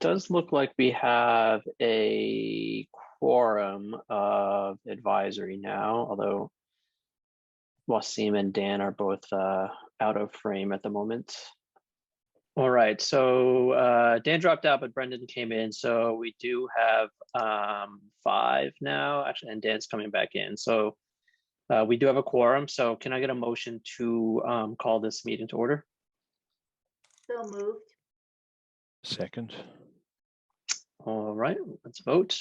does look like we have a quorum of advisory now, although Wasim and Dan are both out of frame at the moment. All right, so Dan dropped out, but Brendan came in, so we do have 5 now, actually, and Dan's coming back in. So we do have a quorum, so can I get a motion to call this meeting to order? So moved. Second. All right, let's vote.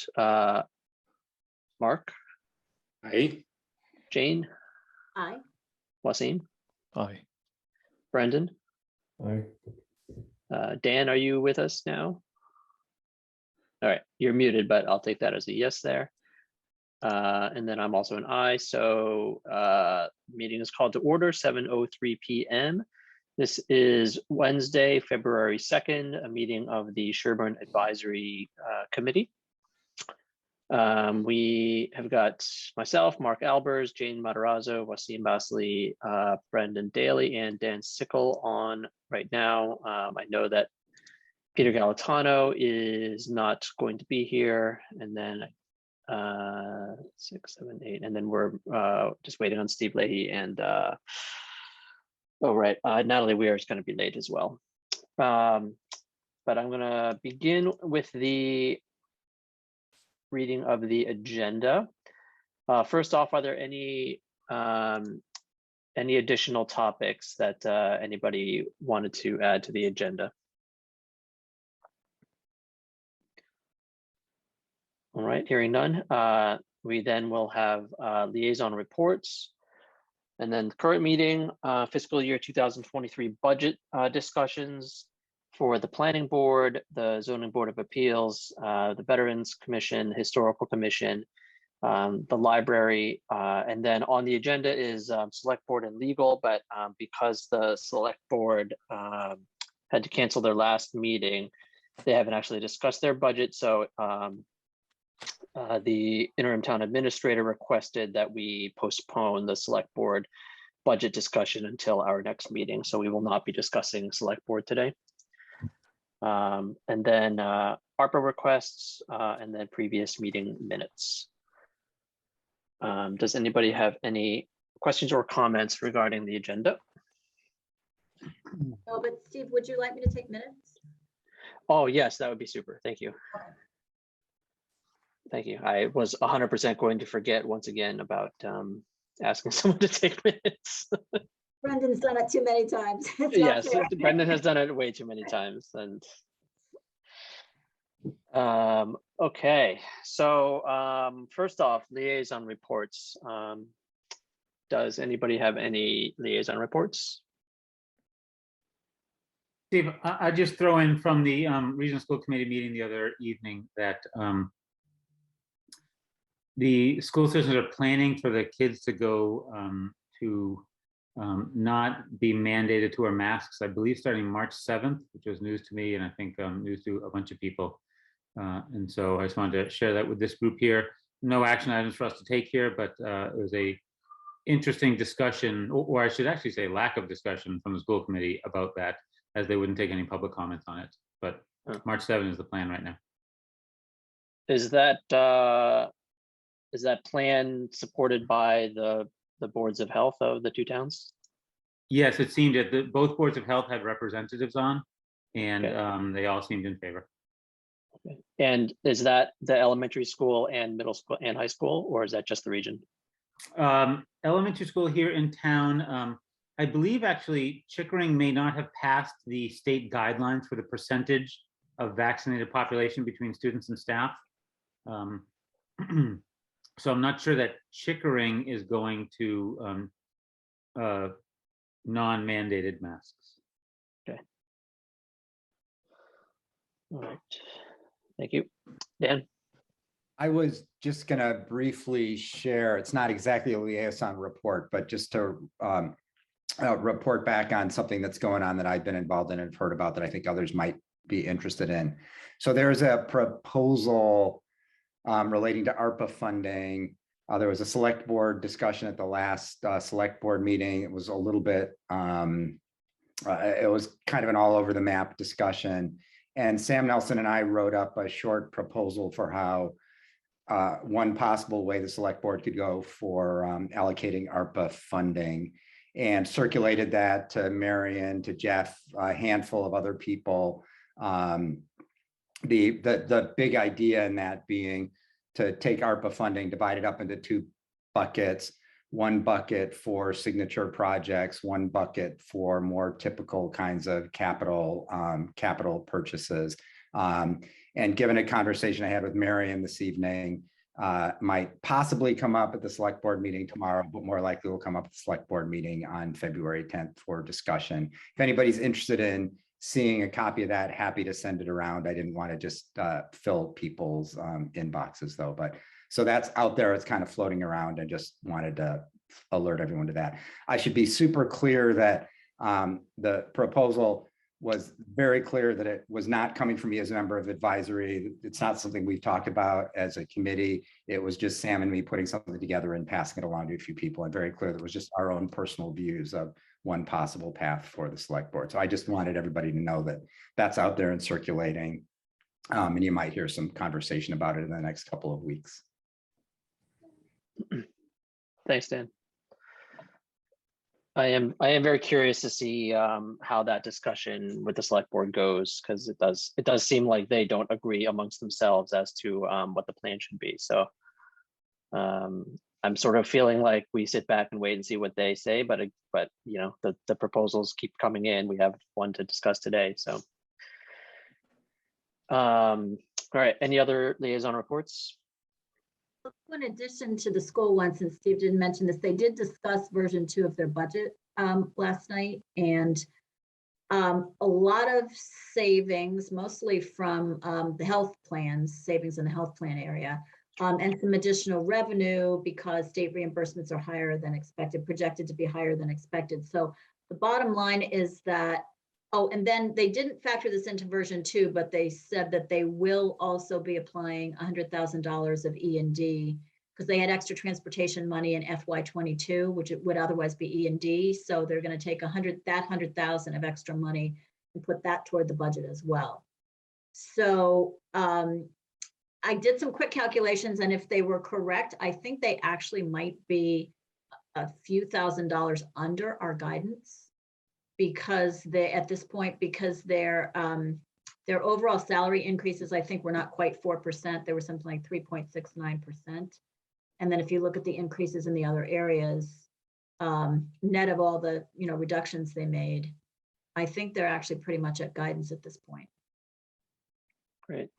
Mark? Aye. Jane? Aye. Wasim? Aye. Brendan? Aye. Dan, are you with us now? All right, you're muted, but I'll take that as a yes there. And then I'm also an aye, so meeting is called to order, 7:03 p.m. This is Wednesday, February 2nd, a meeting of the Sherborn Advisory Committee. We have got myself, Mark Albers, Jane Matarazzo, Wasim Basley, Brendan Daly, and Dan Sickle on right now. I know that Peter Galatano is not going to be here, and then 6, 7, 8, and then we're just waiting on Steve Leahy and Natalie Weir is going to be late as well. But I'm going to begin with the reading of the agenda. First off, are there any additional topics that anybody wanted to add to the agenda? All right, hearing none, we then will have liaison reports, and then the current meeting, fiscal year 2023 budget discussions for the Planning Board, the Zoning Board of Appeals, the Veterans Commission, Historical Commission, the library, and then on the agenda is Select Board and Legal, but because the Select Board had to cancel their last meeting, they haven't actually discussed their budget, so the interim town administrator requested that we postpone the Select Board budget discussion until our next meeting, so we will not be discussing Select Board today. And then ARPA requests, and then previous meeting minutes. Does anybody have any questions or comments regarding the agenda? No, but Steve, would you like me to take minutes? Oh, yes, that would be super. Thank you. Okay. Thank you. I was 100% going to forget once again about asking someone to take minutes. Brendan's done it too many times. It's not Yes, fair. Brendan has done it way too many times. And okay, so first off, liaison reports. Does anybody have any liaison reports? Steve, I just throw in from the Regional School Committee meeting the other evening that the school systems are planning for the kids to go to not be mandated to wear masks, I believe starting March 7th, which was news to me and I think news to a bunch of people. And so I just wanted to share that with this group here. No action items for us to take here, but it was a interesting discussion, or I should actually say lack of discussion from the school committee about that, as they wouldn't take any public comments on it. But March 7th is the plan right now. Is that plan supported by the boards of health of the two towns? Yes, it seemed that both boards of health had representatives on, and Okay. they all seemed in favor. Okay. And is that the elementary school and middle school and high school, or is that just the region? Elementary school here in town, I believe actually Chickering may not have passed the state guidelines for the percentage of vaccinated population between students and staff. So I'm not sure that Chickering is going to non-mandated masks. Okay. All right. Thank you. Dan? I was just going to briefly share, it's not exactly a liaison report, but just to report back on something that's going on that I've been involved in and heard about that I think others might be interested in. So there's a proposal relating to ARPA funding. There was a select board discussion at the last select board meeting. It was a little bit, it was kind of an all over the map discussion. And Sam Nelson and I wrote up a short proposal for how one possible way the select board could go for allocating ARPA funding, and circulated that to Marion, to Jeff, a handful of other people. The big idea in that being to take ARPA funding, divide it up into two buckets. One bucket for signature projects, one bucket for more typical kinds of capital purchases. And given a conversation I had with Marion this evening, might possibly come up at the select board meeting tomorrow, but more likely will come up at the select board meeting on February 10th for discussion. If anybody's interested in seeing a copy of that, happy to send it around. I didn't want to just fill people's inboxes though, but so that's out there. It's kind of floating around, and just wanted to alert everyone to that. I should be super clear that the proposal was very clear that it was not coming from me as a member of advisory. It's not something we've talked about as a committee. It was just Sam and me putting something together and passing it along to a few people, and very clear that it was just our own personal views of one possible path for the select board. So I just wanted everybody to know that that's out there and circulating. And you might hear some conversation about it in the next couple of weeks. Thanks, Dan. I am very curious to see how that discussion with the select board goes, because it does seem like they don't agree amongst themselves as to what the plan should be. So I'm sort of feeling like we sit back and wait and see what they say, but you know, the proposals keep coming in. We have one to discuss today. So all right, any other liaison reports? In addition to the school one, since Steve didn't mention this, they did discuss version 2 of their budget last night, and a lot of savings, mostly from the health plans, savings in the health plan area, and some additional revenue because state reimbursements are higher than expected, projected to be higher than expected. So the bottom line is that, oh, and then they didn't factor this into version 2, but they said that they will also be applying $100,000 of E&D because they had extra transportation money in FY22, which it would otherwise be E&D. So they're going to take that 100,000 of extra money and put that toward the budget as well. So I did some quick calculations, and if they were correct, I think they actually might be a few $1,000s under our guidance, because they, at this point, because their overall salary increases, I think, were not quite 4%. They were something like 3.69%. And then if you look at the increases in the other areas, net of all the reductions they made, I think they're actually pretty much at guidance at this point. Great.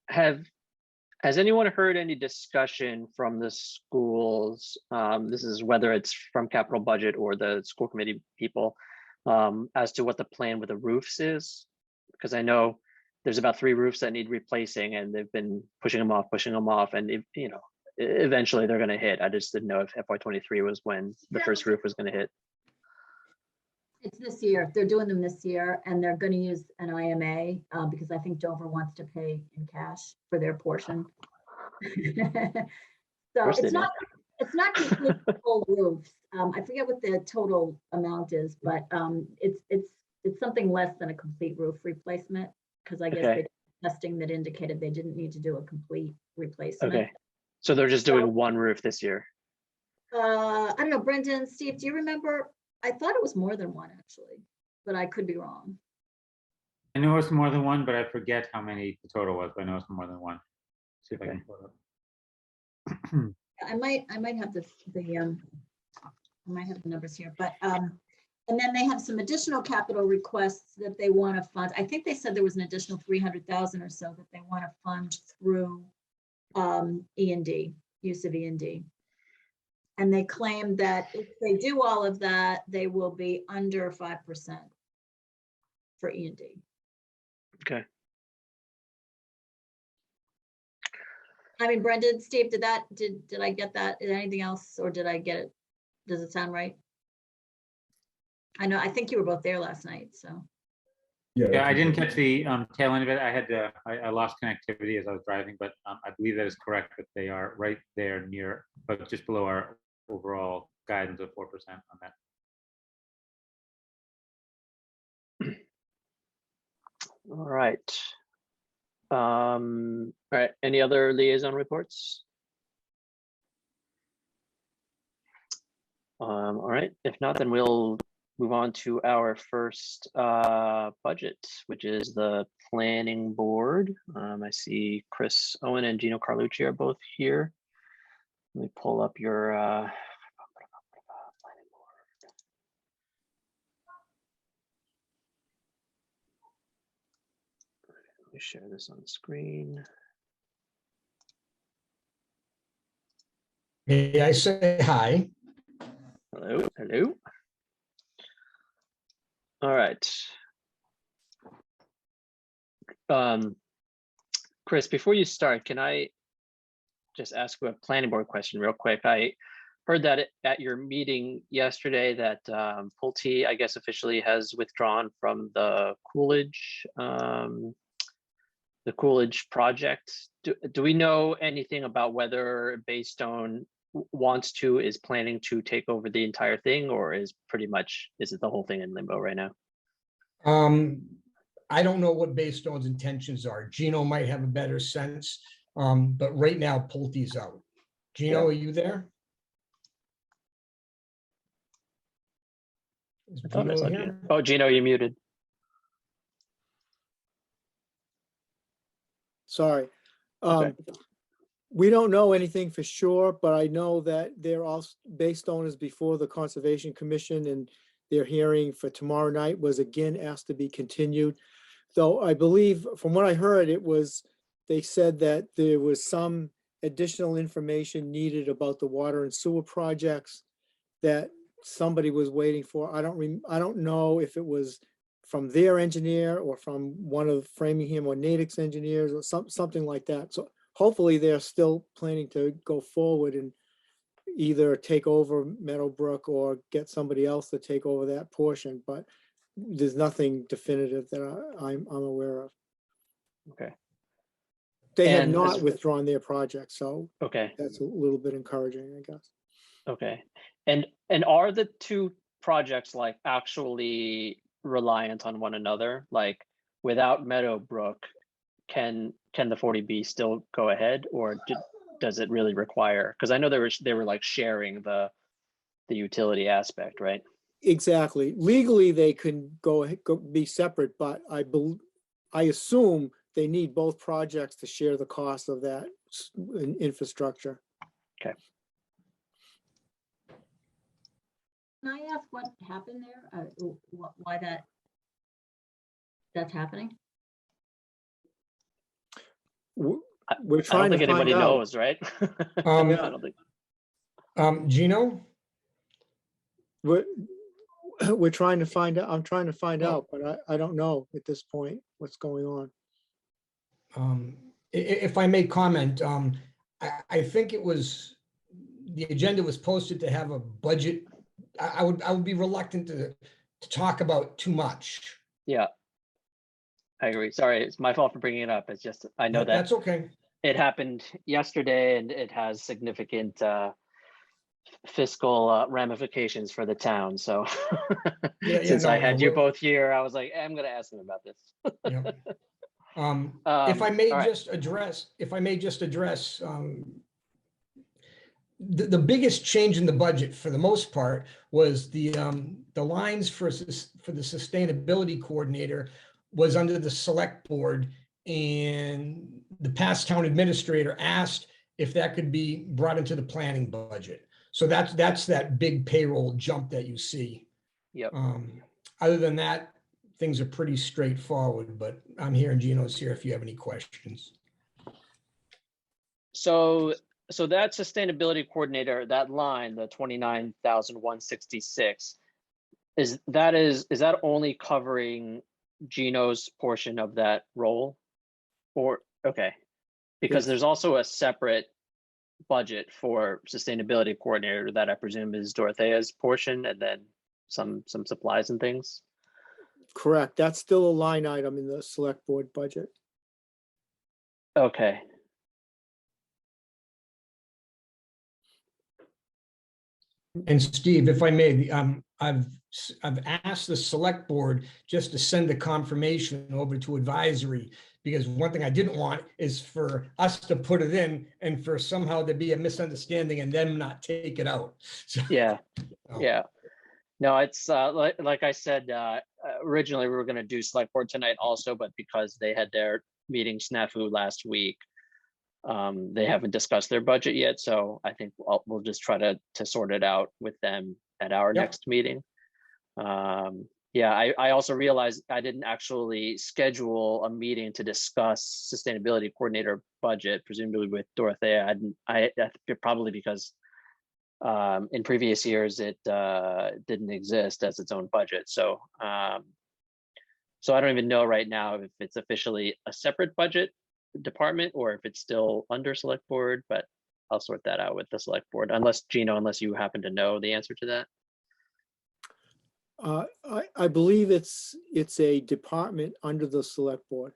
Has anyone heard any discussion from the schools? This is whether it's from capital budget or the school committee people, as to what the plan with the roofs is? Because I know there's about 3 roofs that need replacing, and they've been pushing them off, and eventually they're going to hit. I just didn't know if FY23 was when the first roof was going to hit. It's this year. They're doing them this year, and they're going to use an IMA because I think Dover wants to pay in cash for their portion. So it's not complete full roofs. I forget what the total amount is, but it's something less than a complete roof replacement, because I guess they did testing that indicated they didn't need to do a complete replacement. Okay, so they're just doing one roof this year. I don't know, Brendan, Steve, do you remember? I thought it was more than one, actually, but I could be wrong. I know it's more than one, but I forget how many the total was, but I know it's more than one. See if I can pull it up. I might have I might have the numbers here, but and then they have some additional capital requests that they want to fund. I think they said there was an additional 300,000 or so that they want to fund through E&D, use of E&D. And they claim that if they do all of that, they will be under 5% for E&D. Okay. I mean, Brendan, Steve, did I get that? Is there anything else, or did I get it? Does it sound right? I think you were both there last night, so. Yeah, I didn't catch the tail end of it. I lost connectivity as I was driving, but I believe that is correct, that they are right there near, but just below our overall guidance of 4% on that. All right. All right, any other liaison reports? All right, if not, then we'll move on to our first budget, which is the planning board. I see Chris Owen and Gino Carlucci are both here. Let me pull up your planning board. Let me share this on screen. May I say hi? Hello, hello. All right. Chris, before you start, can I just ask you a planning board question real quick? I heard that at your meeting yesterday that Pulte, I guess, officially has withdrawn from the Coolidge project. Do we know anything about whether Baystone wants to, is planning to take over the entire thing, or is it the whole thing in limbo right now? I don't know what Baystone's intentions are. Gino might have a better sense, but right now Pulte's out. Gino, Yeah. are you there? Is I thought I Gino saw here? Gino. Oh, Gino, you muted. Sorry. Okay. We don't know anything for sure, but I know that they're also, Baystone is before the Conservation Commission, and their hearing for tomorrow night was again asked to be continued. Though I believe, from what I heard, they said that there was some additional information needed about the water and sewer projects that somebody was waiting for. I don't know if it was from their engineer or from one of Framingham or Natick's engineers or something like that. So hopefully they're still planning to go forward and either take over Meadowbrook or get somebody else to take over that portion, but there's nothing definitive that I'm aware of. Okay. They have And not as- withdrawn their project, so Okay. that's a little bit encouraging, I guess. Okay. And are the two projects like actually reliant on one another? Like without Meadowbrook, can the 40B still go ahead, or does it really require? Because I know they were like sharing the utility aspect, right? Exactly. Legally, they can go be separate, but I assume they need both projects to share the cost of that infrastructure. Okay. Can I ask what happened there? Why that's happening? We're I trying don't think to find anybody out. knows, right? I don't think. Gino? We're trying to find out. I'm trying to find Oh. out, but I don't know at this point what's going on. If I may comment, I think it was, the agenda was posted to have a budget. I would be reluctant to talk about too much. Yeah, I agree. Sorry, it's my fault for bringing it up. It's just, I know that That's okay. it happened yesterday and it has significant fiscal ramifications for the town. So since I had you both here, I was like, I'm going to ask them about this. Yeah. If I may all right. just address, the biggest change in the budget for the most part was the lines for the sustainability coordinator was under the select board, and the past town administrator asked if that could be brought into the planning budget. So that's that big payroll jump that you see. Yep. Other than that, things are pretty straightforward, but I'm here and Gino's here if you have any questions. So that sustainability coordinator, that line, the 29,166, is that only covering Gino's portion of that role? Or okay, because Yes. there's also a separate budget for sustainability coordinator that I presume is Dorothea's portion, and then some supplies and things. Correct. That's still a line item in the select board budget. Okay. And Steve, if I may, I've asked the select board just to send the confirmation over to advisory, because one thing I didn't want is for us to put it in and for somehow there be a misunderstanding and them not take it out. So, Yeah, Oh. yeah. No, it's like I said, originally we were going to do select board tonight also, but because they had their meeting snafu last week, they haven't discussed their budget yet. So I think we'll just try to sort it out with them at our Yep. next meeting. Yeah, I also realized I didn't actually schedule a meeting to discuss sustainability coordinator budget, presumably with Dorothea. I probably because in previous years it didn't exist as its own budget. So so I don't even know right now if it's officially a separate budget department or if it's still under select board, but I'll sort that out with the select board, unless Gino, unless you happen to know the answer to that. I believe it's a department under the select board.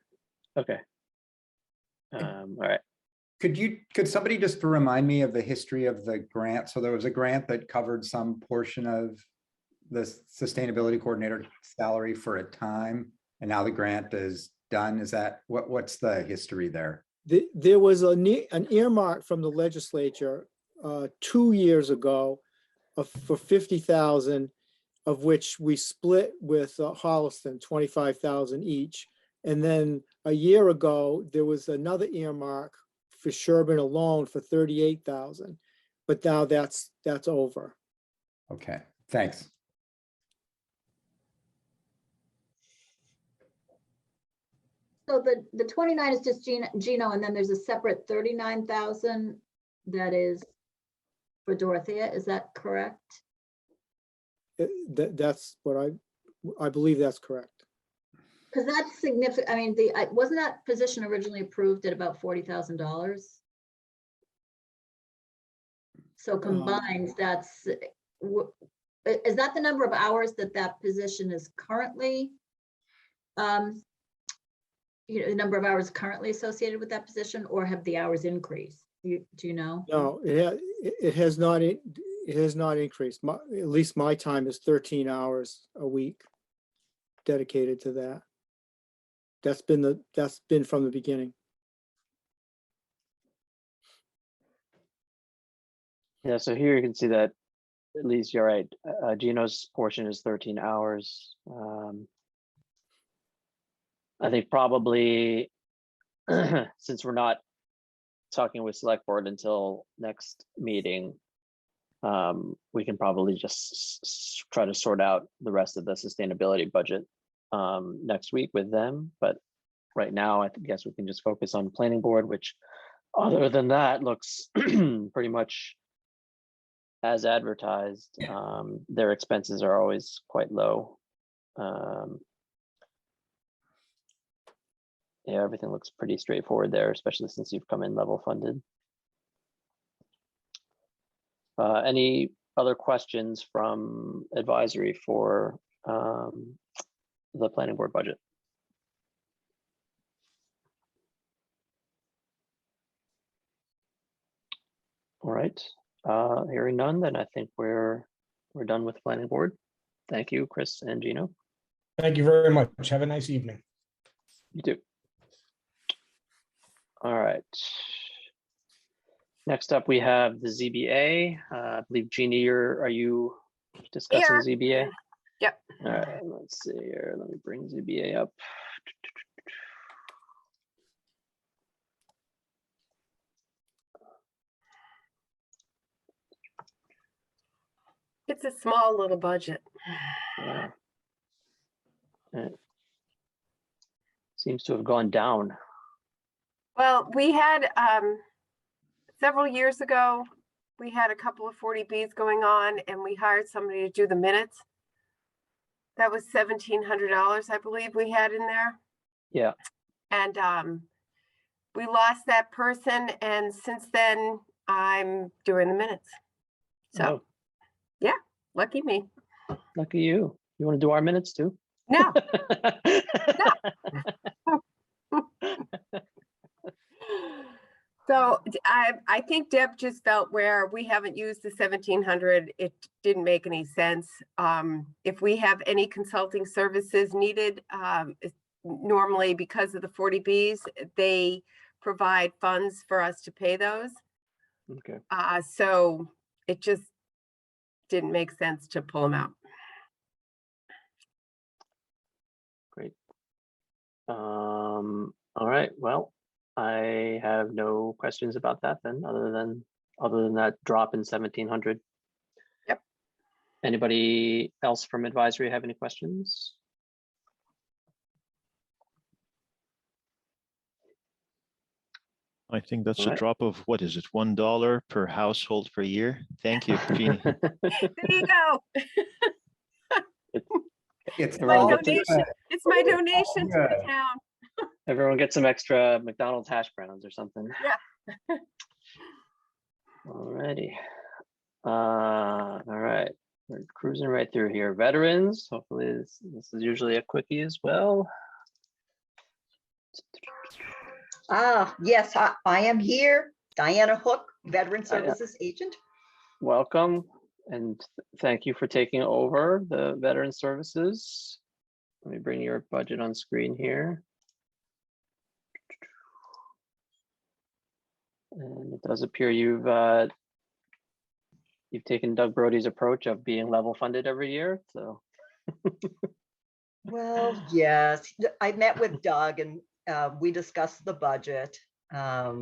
Okay. All right. Could somebody just remind me of the history of the grant? So there was a grant that covered some portion of the sustainability coordinator salary for a time, and now the grant is done. Is that what's the history there? There was an earmark from the legislature 2 years ago for 50,000, of which we split with Holliston, 25,000 each. And then a year ago, there was another earmark for Sherborn alone for 38,000, but now that's over. Okay, thanks. So the 29 is just Gino, and then there's a separate 39,000 that is for Dorothea. Is that correct? That's what I believe that's correct. Because that's significant. I mean, wasn't that position originally approved at about $40,000? So combined, is that the number of hours that position is currently, the number of hours currently associated with that position, or have the hours increased? Do you know? No, it has not. It has not increased. At least my time is 13 hours a week dedicated to that. That's been from the beginning. Yeah, so here you can see that at least you're right. Gino's portion is 13 hours. I think probably since we're not talking with select board until next meeting, we can probably just try to sort out the rest of the sustainability budget next week with them. But right now, I guess we can just focus on planning board, which other than that looks pretty much as advertised. Their expenses are always quite low. Yeah, everything looks pretty straightforward there, especially since you've come in level funded. Any other questions from advisory for the planning board budget? All right, hearing none, then I think we're done with planning board. Thank you, Chris and Gino. Thank you very much. Have a nice evening. You too. All right. Next up, we have the ZBA. I believe Jeannie, are you discussing ZBA? Yep. All right, let's see here. Let me bring ZBA up. It's a small little budget. Yeah. It seems to have gone down. Well, we had several years ago, we had a couple of 40Bs going on and we hired somebody to do the minutes. That was $1,700, I believe we had in there. Yeah. And we lost that person. And since then, I'm doing the minutes. So, yeah, lucky me. Lucky you. You want to do our minutes too? No. So So I think Deb just felt where we haven't used the 1,700, it didn't make any sense. If we have any consulting services needed, normally because of the 40Bs, they provide funds for us to pay those. Okay. So it just didn't make sense to pull them out. Great. All right, well, I have no questions about that then, other than that drop in 1,700. Yep. Anybody else from advisory have any questions? I think that's All a right. drop of, what is it, $1 per household per year? Thank you, Jeannie. There you go. It's My Everyone all gets a- donation. It's my donation to the good. town. Everyone gets some extra McDonald's hash browns or something. Yeah. Alrighty. All right, we're cruising right through here. Veterans, hopefully this is usually a quickie as well. Yes, I am here. Diana Hook, Veteran Hi, Services Agent. Welcome, and thank you for taking over the Veteran Services. Let me bring your budget on screen here. And it does appear you've taken Doug Brody's approach of being level funded every year, so. Well, yes, I met with Doug and we discussed the budget. Yeah,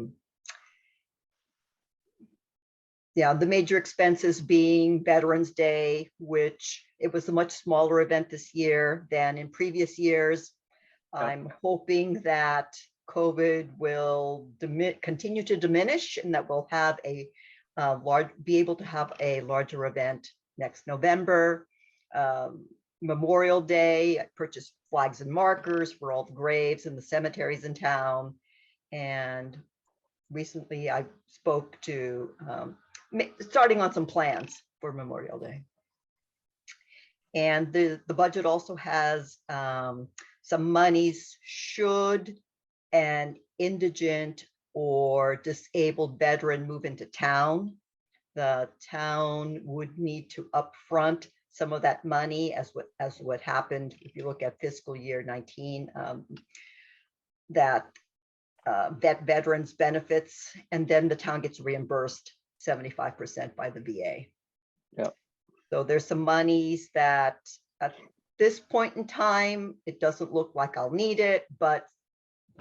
the major expenses being Veterans Day, which it was a much smaller event this year than in previous years. I'm hoping that COVID will continue to diminish and that we'll have be able to have a larger event next November. Memorial Day, I purchased flags and markers for all the graves and the cemeteries in town. And recently I spoke to starting on some plans for Memorial Day. And the budget also has some monies should an indigent or disabled veteran move into town. The town would need to upfront some of that money as what happened if you look at fiscal year 19, that vet veterans benefits, and then the town gets reimbursed 75% by the VA. Yep. So there's some monies that at this point in time, it doesn't look like I'll need it, but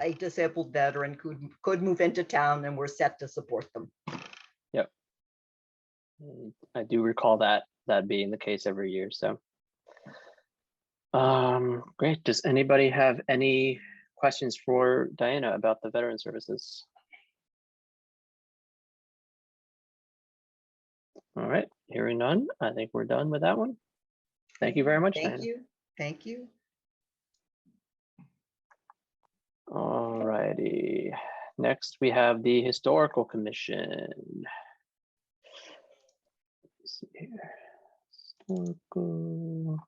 a disabled veteran could move into town and we're set to support them. Yep. I do recall that being the case every year, so. Great, does anybody have any questions for Diana about the Veteran Services? All right, hearing none, I think we're done with that one. Thank you very much, Thank Diana. you. Thank you. All righty, next we have the Historical Commission. Let's see here. Historical.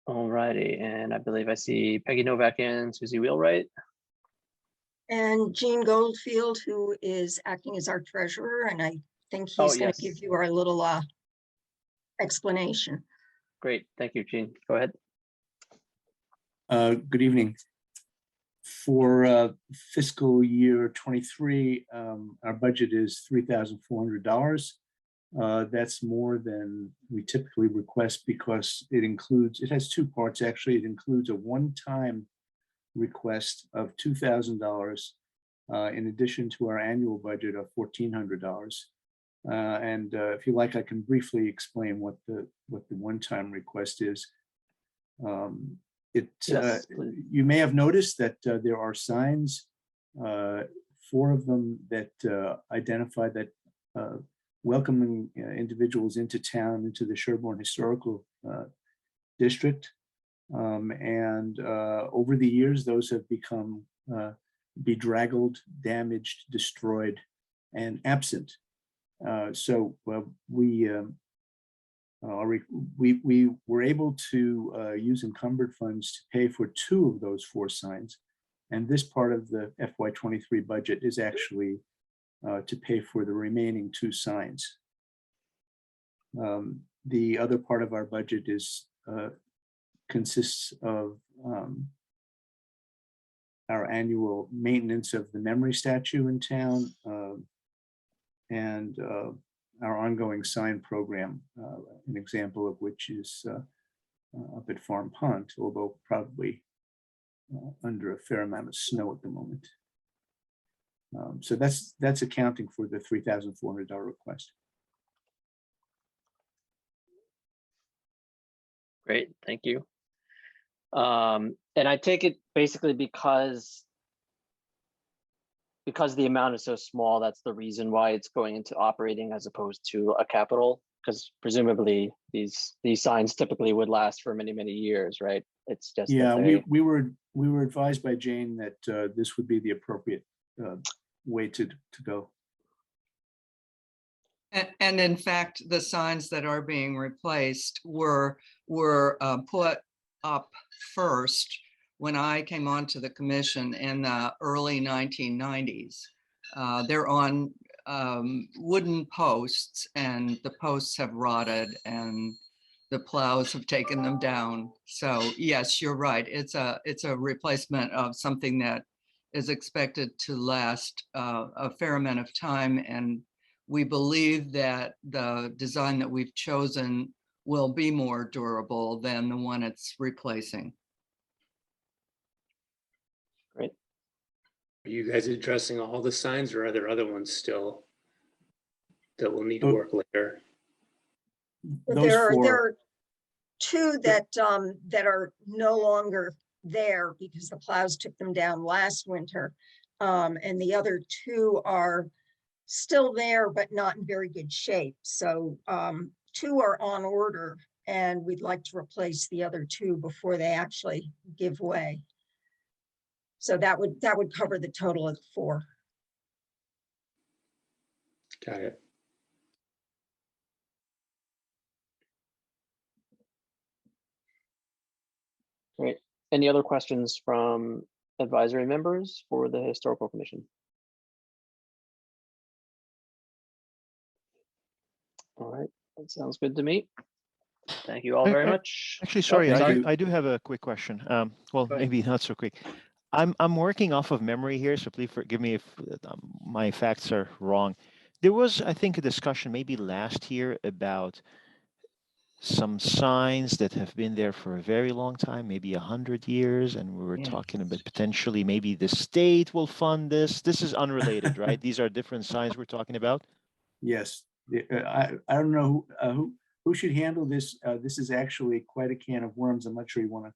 All righty, and I believe I see Peggy Novak and Susie Wheelwright. And Jean Goldfield, who is acting as our treasurer, and I think he's going to give you our little explanation. Great, thank you, Jean. Go ahead. Good evening. For fiscal year 23, our budget is $3,400. That's more than we typically request because it has two parts actually. It includes a one-time request of $2,000 in addition to our annual budget of $1,400. And if you like, I can briefly explain what the one-time request is. Yes, you may have noticed that there are signs, 4 of them that identify that welcoming individuals into town, into the Sherborn Historical District. And over the years, those have become bedraggled, damaged, destroyed, and absent. So we were able to use encumbered funds to pay for 2 of those 4 signs. And this part of the FY23 budget is actually to pay for the remaining 2 signs. The other part of our budget consists of our annual maintenance of the memory statue in town and our ongoing sign program, an example of which is up at Farm Pond, although probably under a fair amount of snow at the moment. So that's accounting for the $3,400 request. Great, thank you. And I take it basically because the amount is so small, that's the reason why it's going into operating as opposed to a capital, because presumably these signs typically would last for many, many years, right? It's just yeah, we were advised by Jane that this would be the appropriate way to go. And in fact, the signs that are being replaced were put up first when I came onto the commission in the early 1990s. They're on wooden posts, and the posts have rotted and the plows have taken them down. So yes, you're right. It's a replacement of something that is expected to last a fair amount of time. And we believe that the design that we've chosen will be more durable than the one it's replacing. Great. Are you guys addressing all the signs, or are there other ones still that will need to work later? There are 2 that are no longer there because the plows took them down last winter. And the other 2 are still there, but not in very good shape. So 2 are on order, and we'd like to replace the other 2 before they actually give way. So that would cover the total of 4. Got it. Great. Any other questions from advisory members for the Historical Commission? All right, that sounds good to me. Thank you all very much. Actually, sorry, sorry. I do have a quick question. Well, maybe not so quick. I'm working off of memory here, so please forgive me if my facts are wrong. There was, I think, a discussion maybe last year about some signs that have been there for a very long time, maybe 100 years, and we were talking about potentially maybe the state will fund this. This is unrelated, right? These are different signs we're talking about. Yes, I don't know who should handle this. This is actually quite a can of worms. I'm not sure you want to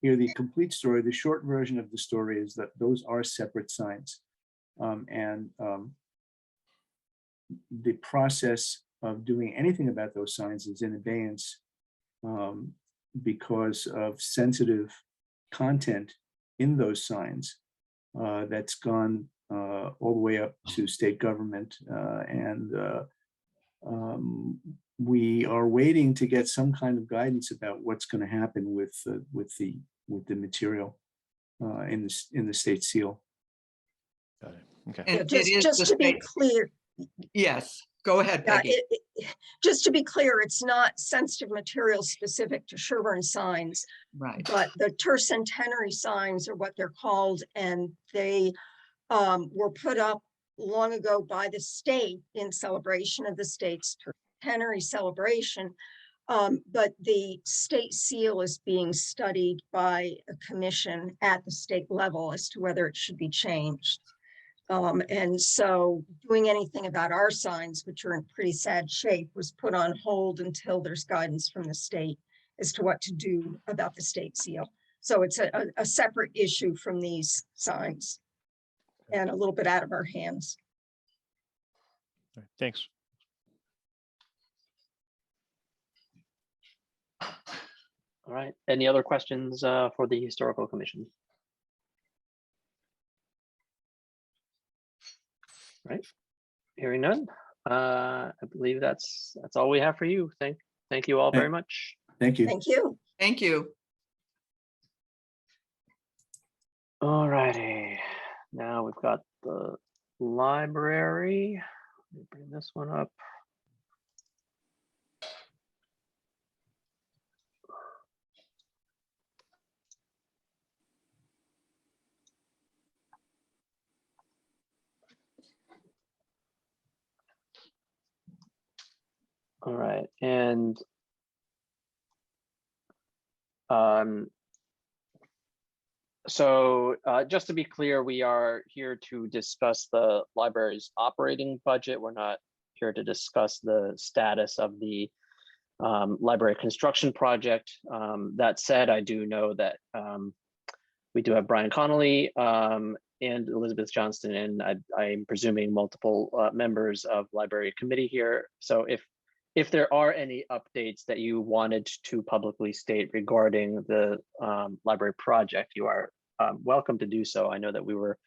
hear the complete story. The short version of the story is that those are separate signs, and the process of doing anything about those signs is in abeyance because of sensitive content in those signs that's gone all the way up to state government, and we are waiting to get some kind of guidance about what's going to happen with the material in the state seal. Got it. Okay. And just to be clear. Yes, go ahead, Peggy. Just to be clear, it's not sensitive material specific to Sherborn signs, right? But the tercentenary signs are what they're called, and they were put up long ago by the state in celebration of the state's tercentenary celebration. But the state seal is being studied by a commission at the state level as to whether it should be changed. And so doing anything about our signs, which are in pretty sad shape, was put on hold until there's guidance from the state as to what to do about the state seal. So it's a separate issue from these signs and a little bit out of our hands. Thanks. All right, any other questions for the Historical Commission? Right, hearing none. I believe that's all we have for you. Thank you all very much. Thank you. Thank you. Thank you. All righty. Now we've got the library. Let me bring this one up. All right, and so just to be clear, we are here to discuss the library's operating budget. We're not here to discuss the status of the library construction project. That said, I do know that we do have Brian Connolly and Elizabeth Johnston, and I'm presuming multiple members of library committee here. So if there are any updates that you wanted to publicly state regarding the library project, you are welcome to do so. I know that we were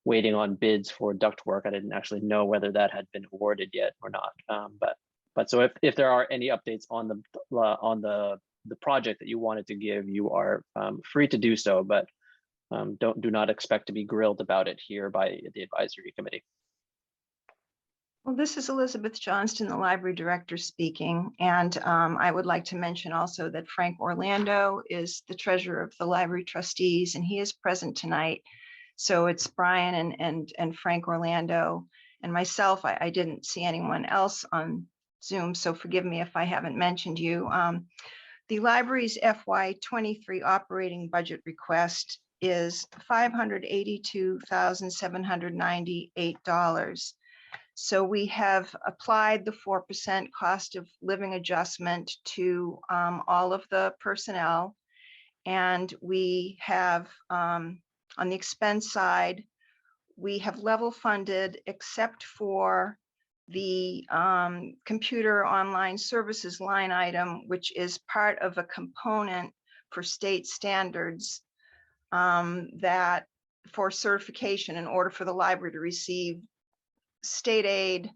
waiting on bids for ductwork. I didn't actually know whether that had been awarded yet or not. But so if there are any updates on the project that you wanted to give, you are free to do so, but do not expect to be grilled about it here by the advisory committee. Well, this is Elizabeth Johnston, the library director speaking, and I would like to mention also that Frank Orlando is the treasurer of the library trustees, and he is present tonight. So it's Brian and Frank Orlando and myself. I didn't see anyone else on Zoom, so forgive me if I haven't mentioned you. The library's FY23 operating budget request is $582,798. So we have applied the 4% cost of living adjustment to all of the personnel. And we have, on the expense side, we have level funded except for the computer online services line item, which is part of a component for state standards that for certification in order for the library to receive state aid,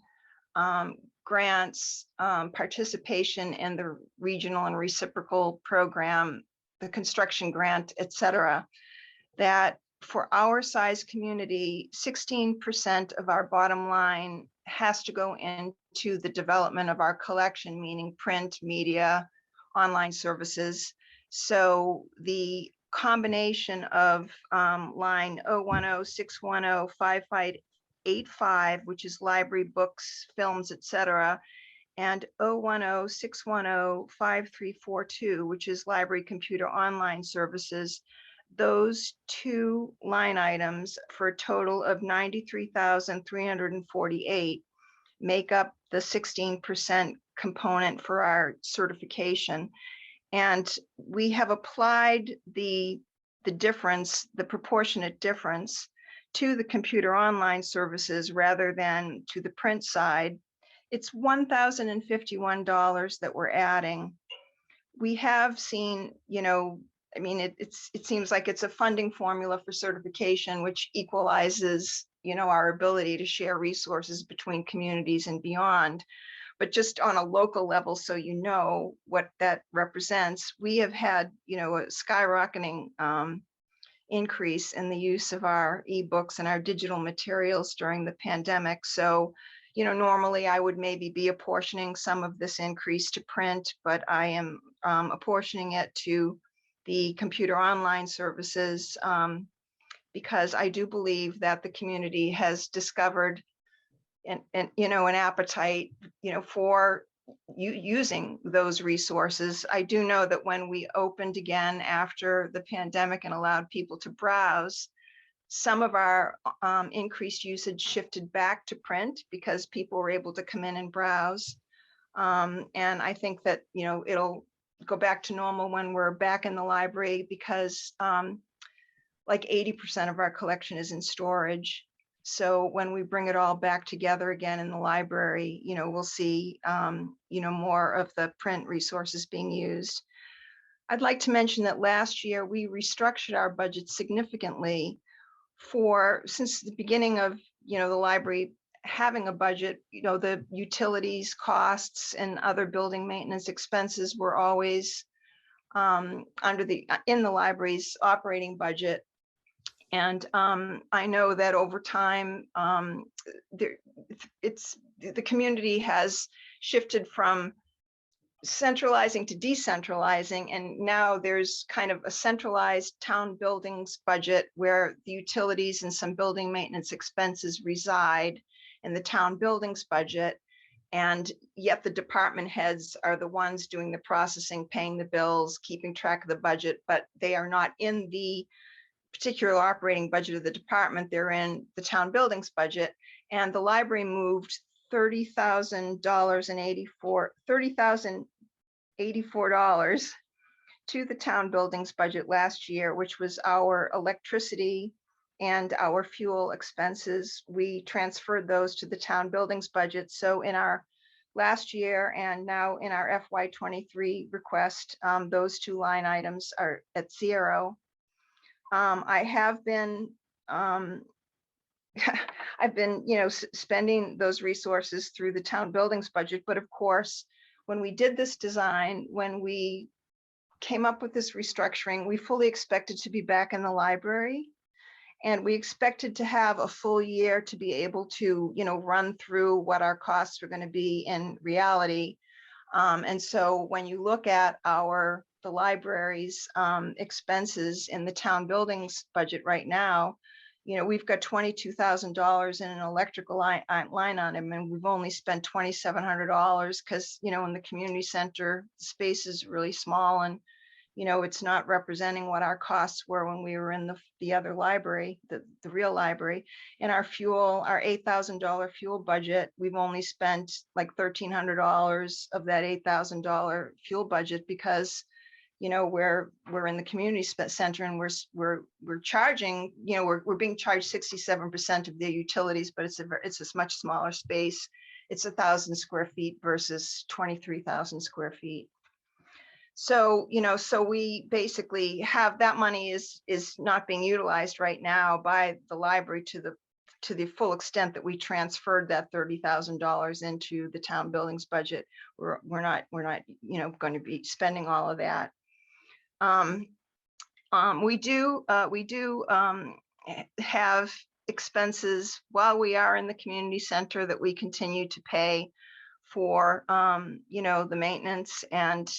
grants, participation in the regional and reciprocal program, the construction grant, et cetera, that for our size community, 16% of our bottom line has to go into the development of our collection, meaning print, media, online services. So the combination of line 010-610-5585, which is library, books, films, etc., and 010-610-5342, which is library computer online services. Those two line items for a total of $93,348 make up the 16% component for our certification. And we have applied the difference, the proportionate difference, to the computer online services rather than to the print side. It's $1,051 that we're adding. We have seen, I mean, it seems like it's a funding formula for certification, which equalizes, our ability to share resources between communities and beyond. But just on a local level, so you know what that represents, we have had, a skyrocketing increase in the use of our ebooks and our digital materials during the pandemic. So, normally I would maybe be apportioning some of this increase to print, but I am apportioning it to the computer online services because I do believe that the community has discovered an appetite, for using those resources. I do know that when we opened again after the pandemic and allowed people to browse, some of our increased usage shifted back to print because people were able to come in and browse. And I think that, it'll go back to normal when we're back in the library because like 80% of our collection is in storage. So when we bring it all back together again in the library, we'll see, more of the print resources being used. I'd like to mention that last year we restructured our budget significantly since the beginning of, the library having a budget, the utilities costs and other building maintenance expenses were always in the library's operating budget. And I know that over time, the community has shifted from centralizing to decentralizing, and now there's kind of a centralized town buildings budget where the utilities and some building maintenance expenses reside in the town buildings budget, and yet the department heads are the ones doing the processing, paying the bills, keeping track of the budget, but they are not in the particular operating budget of the department. They're in the town buildings budget, and the library moved $30,084 to the town buildings budget last year, which was our electricity and our fuel expenses. We transferred those to the town buildings budget. So in our last year and now in our FY23 request, those two line items are at zero. I have been I've been, spending those resources through the town buildings budget. But of course, when we did this design, when we came up with this restructuring, we fully expected to be back in the library. And we expected to have a full year to be able to, run through what our costs were going to be in reality. And so when you look at the library's expenses in the town buildings budget right now, we've got $22,000 in an electrical line on them, and we've only spent $2,700 because, in the community center, the space is really small, and, it's not representing what our costs were when we were in the other library, the real library. In our fuel, our $8,000 fuel budget, we've only spent like $1,300 of that $8,000 fuel budget because we're in the community center, and we're charging, we're being charged 67% of the utilities, but it's a much smaller space. It's 1,000 square feet versus 23,000 square feet. So, so we basically have that money is not being utilized right now by the library to the full extent that we transferred that $30,000 into the town buildings budget. We're not going to be spending all of that. We do have expenses while we are in the community center that we continue to pay for, the maintenance and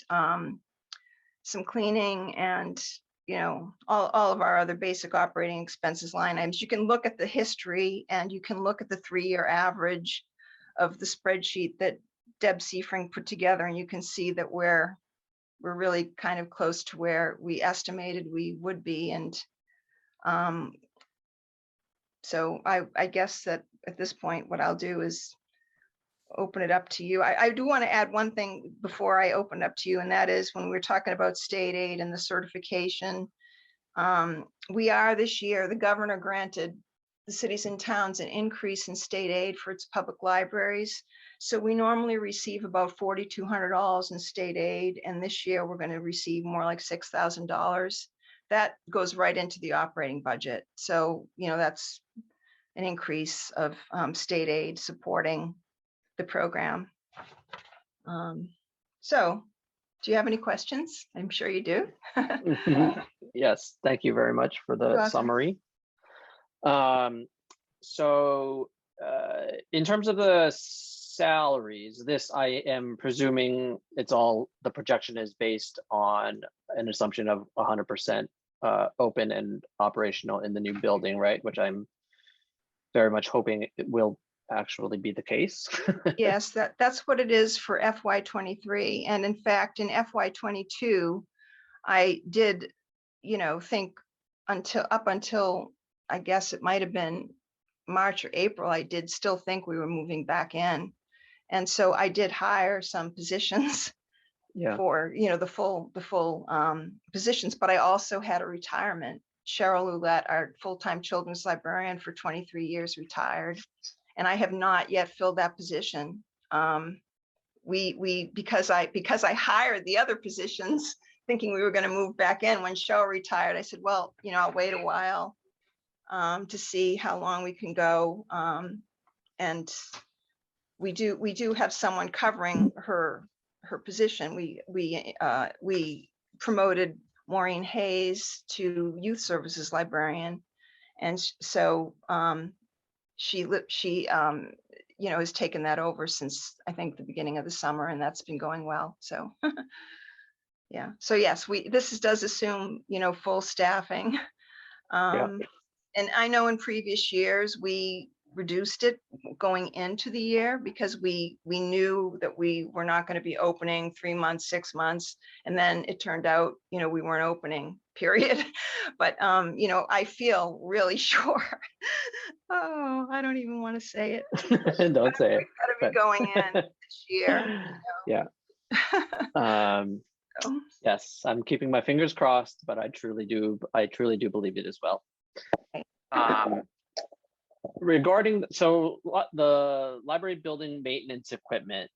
some cleaning and, all of our other basic operating expenses line items. You can look at the history, and you can look at the 3-year average of the spreadsheet that Deb Seifring put together, and you can see that we're really kind of close to where we estimated we would be. And so I guess that at this point, what I'll do is open it up to you. I do want to add one thing before I open it up to you, and that is when we're talking about state aid and the certification, we are this year, the governor granted the cities and towns an increase in state aid for its public libraries. So we normally receive about $4,200 in state aid, and this year we're going to receive more like $6,000. That goes right into the operating budget. So, that's an increase of state aid supporting the program. So do you have any questions? I'm sure you do. Yes, thank you very much for the summary. So in terms of the salaries, this, I am presuming the projection is based on an assumption of 100% open and operational in the new building, right? Which I'm very much hoping it will actually be the case. Yes, that's what it is for FY23. And in fact, in FY22, I did, think up until I guess it might have been March or April, I did still think we were moving back in. And so I did hire some positions for, the full positions, but I also had a retirement. Cheryl Ouellette, our full-time children's librarian for 23 years, retired. And I have not yet filled that position. Because I hired the other positions thinking we were going to move back in. When Cheryl retired, I said, well, I'll wait a while to see how long we can go and we do have someone covering her position. We promoted Maureen Hayes to youth services librarian, and so she has taken that over since I think the beginning of the summer, and that's been going well. So yeah, so yes, this does assume full staffing. And I know in previous years we reduced it going into the year because we knew that we were not going to be opening 3 months, 6 months, and then it turned out we weren't opening, period. But I feel really sure. Oh, I don't even want to say it. Don't say it. Gotta be going in this year. Yeah. Yes, I'm keeping my fingers crossed, but I truly do believe it as well. Regarding the library building maintenance equipment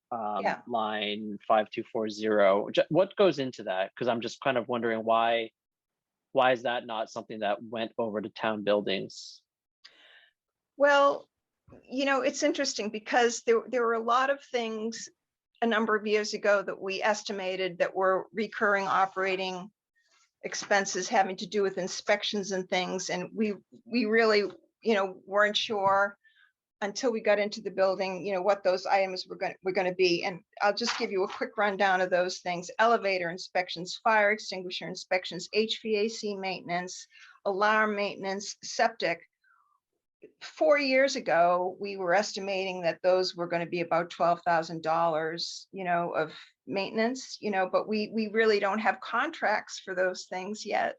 line 5240, what goes into that? Because I'm just kind of wondering why is that not something that went over to town buildings? Well, it's interesting because there were a lot of things a number of years ago that we estimated that were recurring operating expenses having to do with inspections and things, and we really weren't sure until we got into the building what those items were going to be. And I'll just give you a quick rundown of those things: elevator inspections, fire extinguisher inspections, HVAC maintenance, alarm maintenance, septic. 4 years ago, we were estimating that those were going to be about $12,000, of maintenance, but we really don't have contracts for those things yet.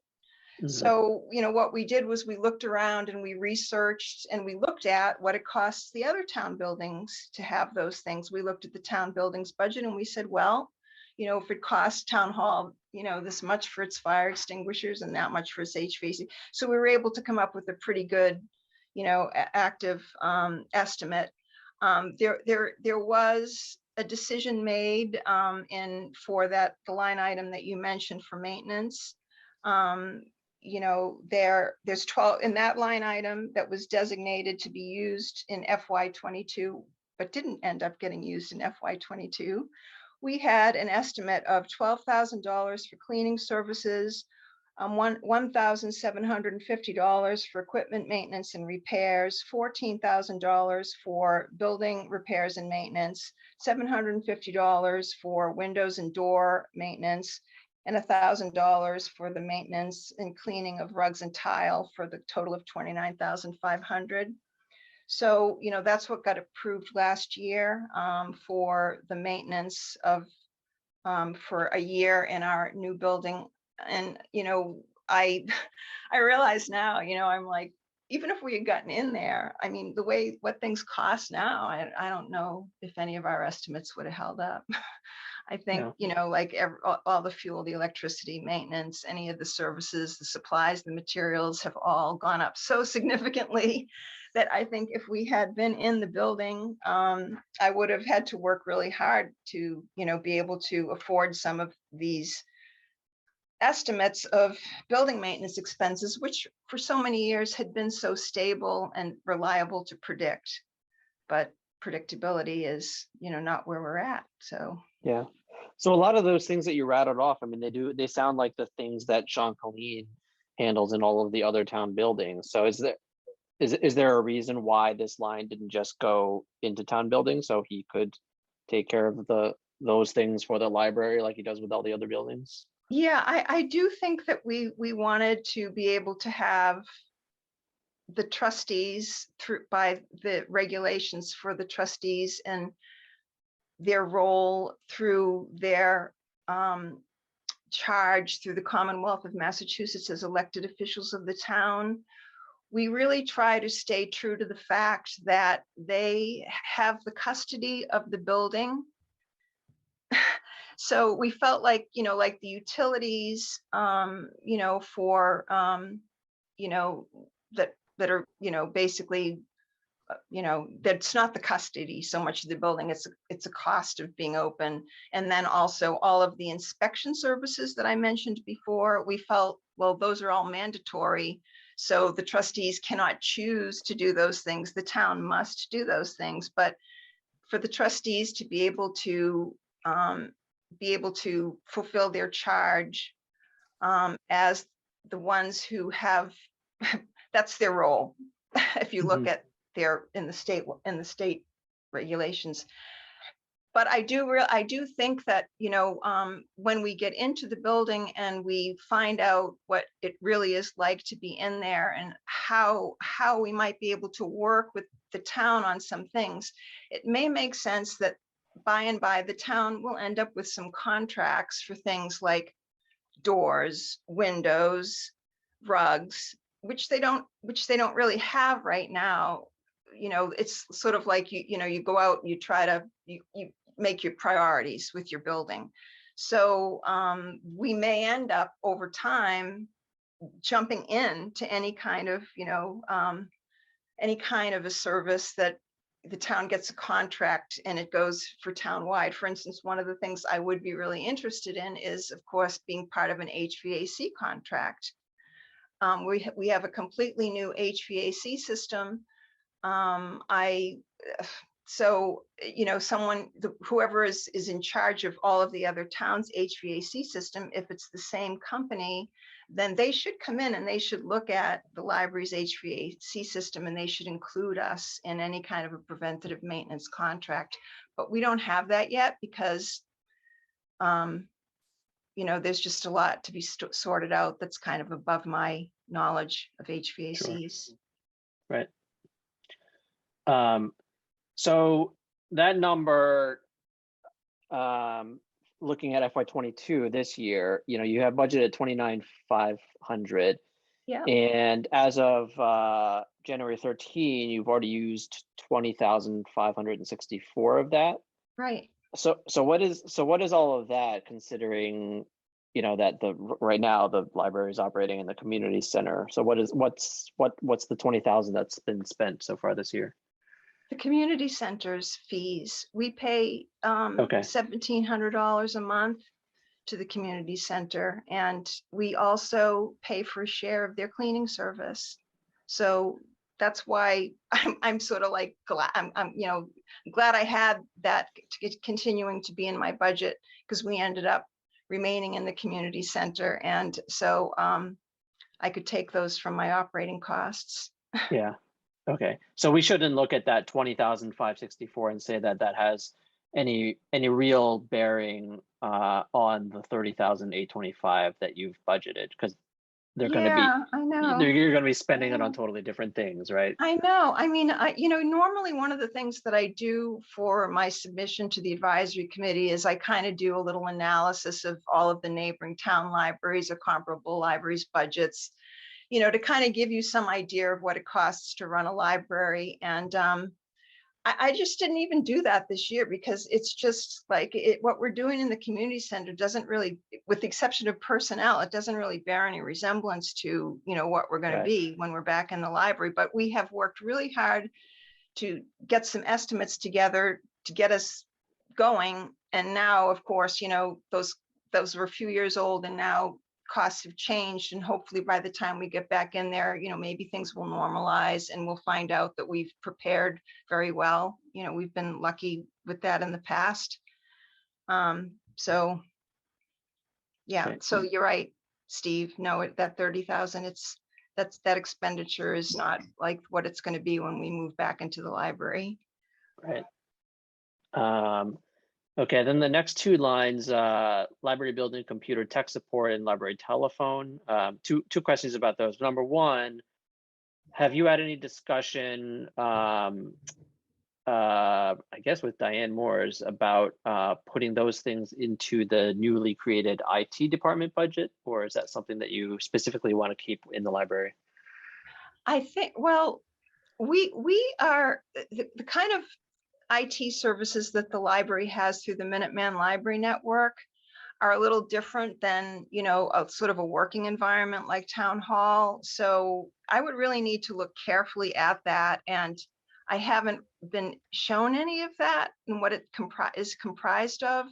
Mm-hmm. So, what we did was we looked around and we researched and we looked at what it costs the other town buildings to have those things. We looked at the town buildings budget and we said, well, if it costs town hall, this much for its fire extinguishers and that much for its HVAC. So we were able to come up with a pretty good active estimate. There was a decision made for the line item that you mentioned for maintenance. There's 12 in that line item that was designated to be used in FY22, but didn't end up getting used in FY22. We had an estimate of $12,000 for cleaning services, $1,750 for equipment maintenance and repairs, $14,000 for building repairs and maintenance, $750 for windows and door maintenance, and $1,000 for the maintenance and cleaning of rugs and tile, for the total of $29,500. So, that's what got approved last year for the maintenance of for a year in our new building. And, I realize now, I'm like, even if we had gotten in there, I mean, what things cost now, I don't know if any of our estimates would have held up. I think, like all the fuel, the electricity, maintenance, any of the services, the supplies, the materials have all gone up so significantly that I think if we had been in the building, I would have had to work really hard to, be able to afford some of these estimates of building maintenance expenses, which for so many years had been so stable and reliable to predict. But predictability is, not where we're at. So yeah. So a lot of those things that you rattled off, I mean, they sound like the things that Sean Colleen handles in all of the other town buildings. So is there a reason why this line didn't just go into town buildings so he could take care of those things for the library like he does with all the other buildings? Yeah, I do think that we wanted to be able to have the trustees by the regulations for the trustees and their role through their charge through the Commonwealth of Massachusetts as elected officials of the town. We really try to stay true to the fact that they have the custody of the building. So we felt like, like the utilities, for, that are, basically, that's not the custody so much of the building, it's a cost of being open. And then also all of the inspection services that I mentioned before, we felt, well, those are all mandatory. So the trustees cannot choose to do those things. The town must do those things. But for the trustees to be able to fulfill their charge as the ones who have, that's their role. If you look at in the state regulations. But I do think that, you know, when we get into the building and we find out what it really is like to be in there and how we might be able to work with the town on some things, it may make sense that by and by the town will end up with some contracts for things like doors, windows, rugs, which they don't really have right now. You know, it's sort of like you go out, you try to you make your priorities with your building. So we may end up over time jumping into any kind of a service that the town gets a contract and it goes for town-wide. For instance, one of the things I would be really interested in is, of course, being part of an HVAC contract. We have a completely new HVAC system. So, you know, whoever is in charge of all of the other towns' HVAC system, if it's the same company, then they should come in and they should look at the library's HVAC system and they should include us in any kind of a preventative maintenance contract. But we don't have that yet because, you know, there's just a lot to be sorted out that's kind of above my knowledge of HVACs. Sure. Right. So that number, looking at FY22 this year, you know, you have budgeted 29,500. Yeah. And as of January 13, you've already used 20,564 of that. Right. So what is all of that, considering, you know, that right now the library is operating in the community center? So what's the 20,000 that's been spent so far this year? The community center's fees, we pay $1,700 a month to the community center, and we also pay for a share of their cleaning service. So that's why I'm sort of like glad I'm glad I had that continuing to be in my budget, because we ended up remaining in the community center, and so I could take those from my operating costs. Yeah. Okay, so we shouldn't look at that 20,564 and say that that has any real bearing on the 30,825 that you've budgeted, because they're going to be. I know. You're going to be spending it on totally different things, right? I know. I mean, normally one of the things that I do for my submission to the advisory committee is I kind of do a little analysis of all of the neighboring town libraries or comparable libraries' budgets, you know, to kind of give you some idea of what it costs to run a library. And I just didn't even do that this year, because it's just like what we're doing in the community center doesn't really, with the exception of personnel, it doesn't really bear any resemblance to, you know, what we're going to be when we're back in the library. But we have worked really hard to get some estimates together to get us going. And now, of course, you know, those were a few years old, and now costs have changed, and hopefully by the time we get back in there, you know, maybe things will normalize and we'll find out that we've prepared very well. You know, we've been lucky with that in the past. So yeah, okay. So you're right, Steve. No, that 30,000, that expenditure is not like what it's going to be when we move back into the library. Right. Okay, then the next two lines, library building, computer tech support, and library telephone. Two questions about those. Number one, have you had any discussion, I guess with Diane Moores, about putting those things into the newly created IT department budget, or is that something that you specifically want to keep in the library? I think, well, we are the kind of IT services that the library has through the Minuteman Library Network are a little different than, you know, a sort of a working environment like town hall. So I would really need to look carefully at that. And I haven't been shown any of that and what it is comprised of.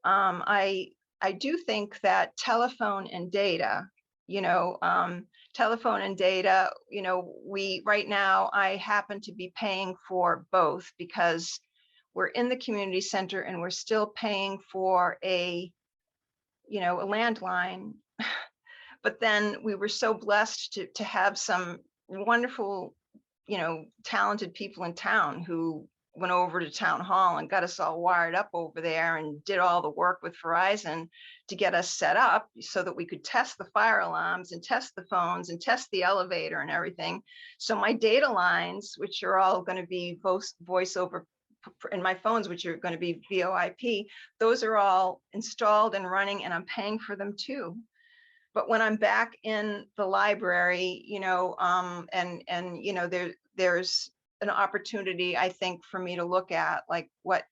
I do think that telephone and data, you know, telephone and data, right now I happen to be paying for both because we're in the community center and we're still paying for a landline. But then we were so blessed to have some wonderful, talented people in town who went over to town hall and got us all wired up over there and did all the work with Verizon to get us set up so that we could test the fire alarms and test the phones and test the elevator and everything. So my data lines, which are all going to be voice over, and my phones, which are going to be VoIP, those are all installed and running, and I'm paying for them too. But when I'm back in the library, there's an opportunity, I think, for me to look at like what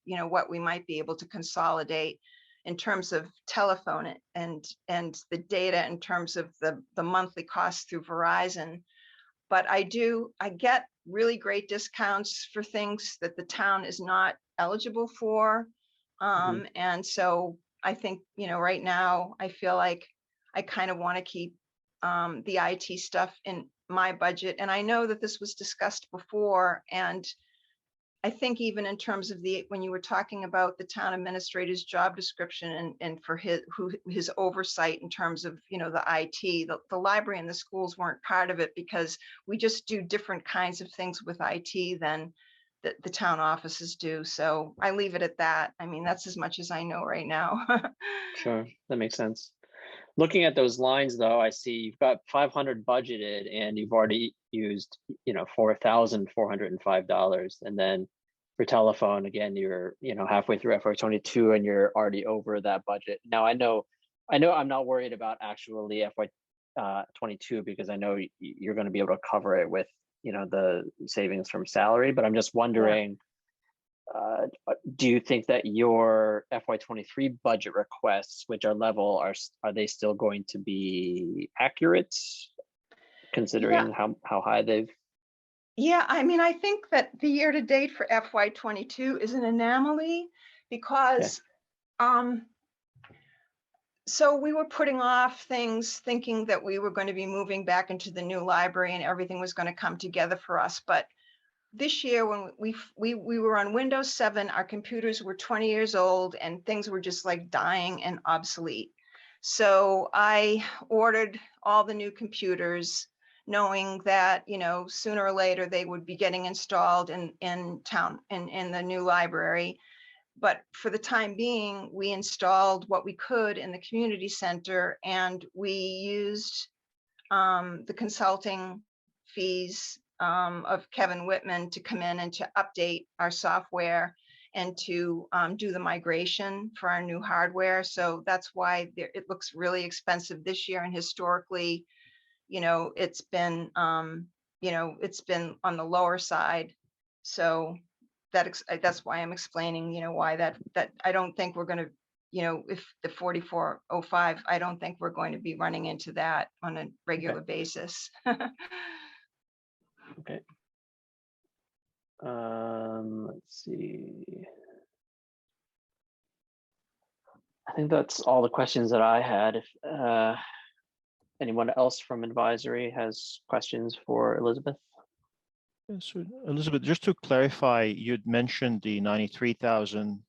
we might be able to consolidate in terms of telephone and the data in terms of the monthly cost through Verizon. But I get really great discounts for things that the town is not eligible for. And so I think, right now I feel like I kind of want to keep the IT stuff in my budget. And I know that this was discussed before. And I think even in terms of when you were talking about the town administrator's job description and for his oversight in terms of, the IT, the library and the schools weren't part of it because we just do different kinds of things with IT than the town offices do. So I leave it at that. I mean, that's as much as I know right now. Sure, that makes sense. Looking at those lines, though, I see you've got 500 budgeted, and you've already used, $4,405, and then for telephone, again, you're, halfway through FY22, and you're already over that budget. Now, I know, I'm not worried about actually FY22 because I know you're going to be able to cover it with, the savings from salary. But I'm just wondering. Do you think that your FY23 budget requests, which are level, are they still going to be accurate, considering how high they've? Yeah, I mean, I think that the year to date for FY22 is an anomaly because so we were putting off things thinking that we were going to be moving back into the new library and everything was going to come together for us. But this year, when we were on Windows 7, our computers were 20 years old and things were just like dying and obsolete. So I ordered all the new computers, knowing that, sooner or later they would be getting installed in town in the new library. But for the time being, we installed what we could in the community center, and we used the consulting fees of Kevin Whitman to come in and to update our software and to do the migration for our new hardware. So that's why it looks really expensive this year. And historically, it's been on the lower side. So that's why I'm explaining, why that I don't think we're going to, if the 4405, I don't think we're going to be running into that on a regular basis. Okay. Let's see. I think that's all the questions that I had. If anyone else from advisory has questions for Elizabeth? Yeah, so Elizabeth, just to clarify, you'd mentioned the 93,000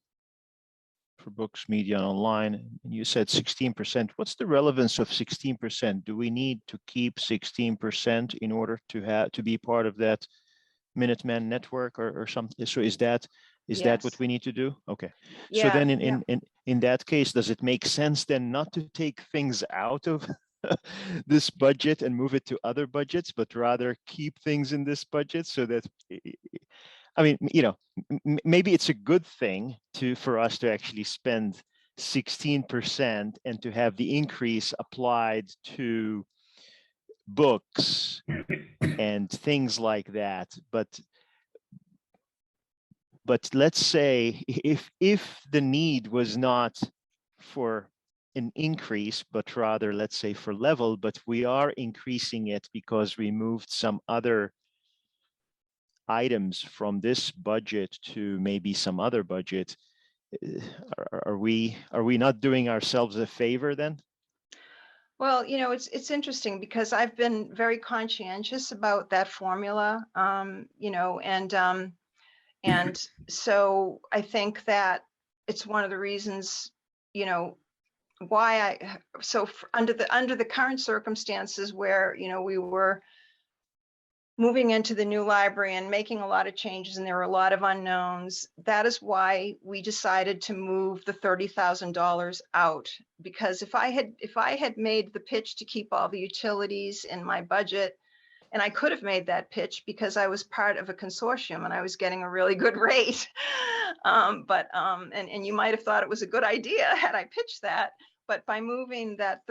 for books, media, and online, and you said 16%. What's the relevance of 16%? Do we need to keep 16% in order to be part of that Minuteman network or something? So is that what we need to do? Okay. Yeah, so then in that case, does it make sense then not to take things out of this budget and move it to other budgets, but rather keep things in this budget so that, I mean, maybe it's a good thing for us to actually spend 16% and to have the increase applied to books and things like that. But let's say if the need was not for an increase, but rather, let's say, for level, but we are increasing it because we moved some other items from this budget to maybe some other budget, are we not doing ourselves a favor then? Well, it's interesting because I've been very conscientious about that formula, and so I think that it's one of the reasons, why under the current circumstances where, we were moving into the new library and making a lot of changes and there were a lot of unknowns, that is why we decided to move the $30,000 out. Because if I had made the pitch to keep all the utilities in my budget, and I could have made that pitch because I was part of a consortium and I was getting a really good rate. And you might have thought it was a good idea had I pitched that. But by moving that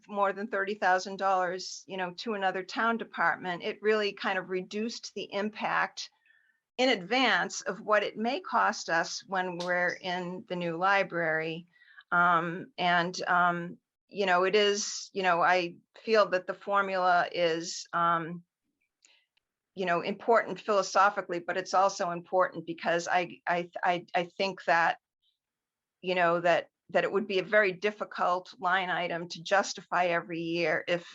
more than $30,000, to another town department, it really kind of reduced the impact in advance of what it may cost us when we're in the new library. It is, I feel that the formula is, important philosophically, but it's also important because I think that, that it would be a very difficult line item to justify every year if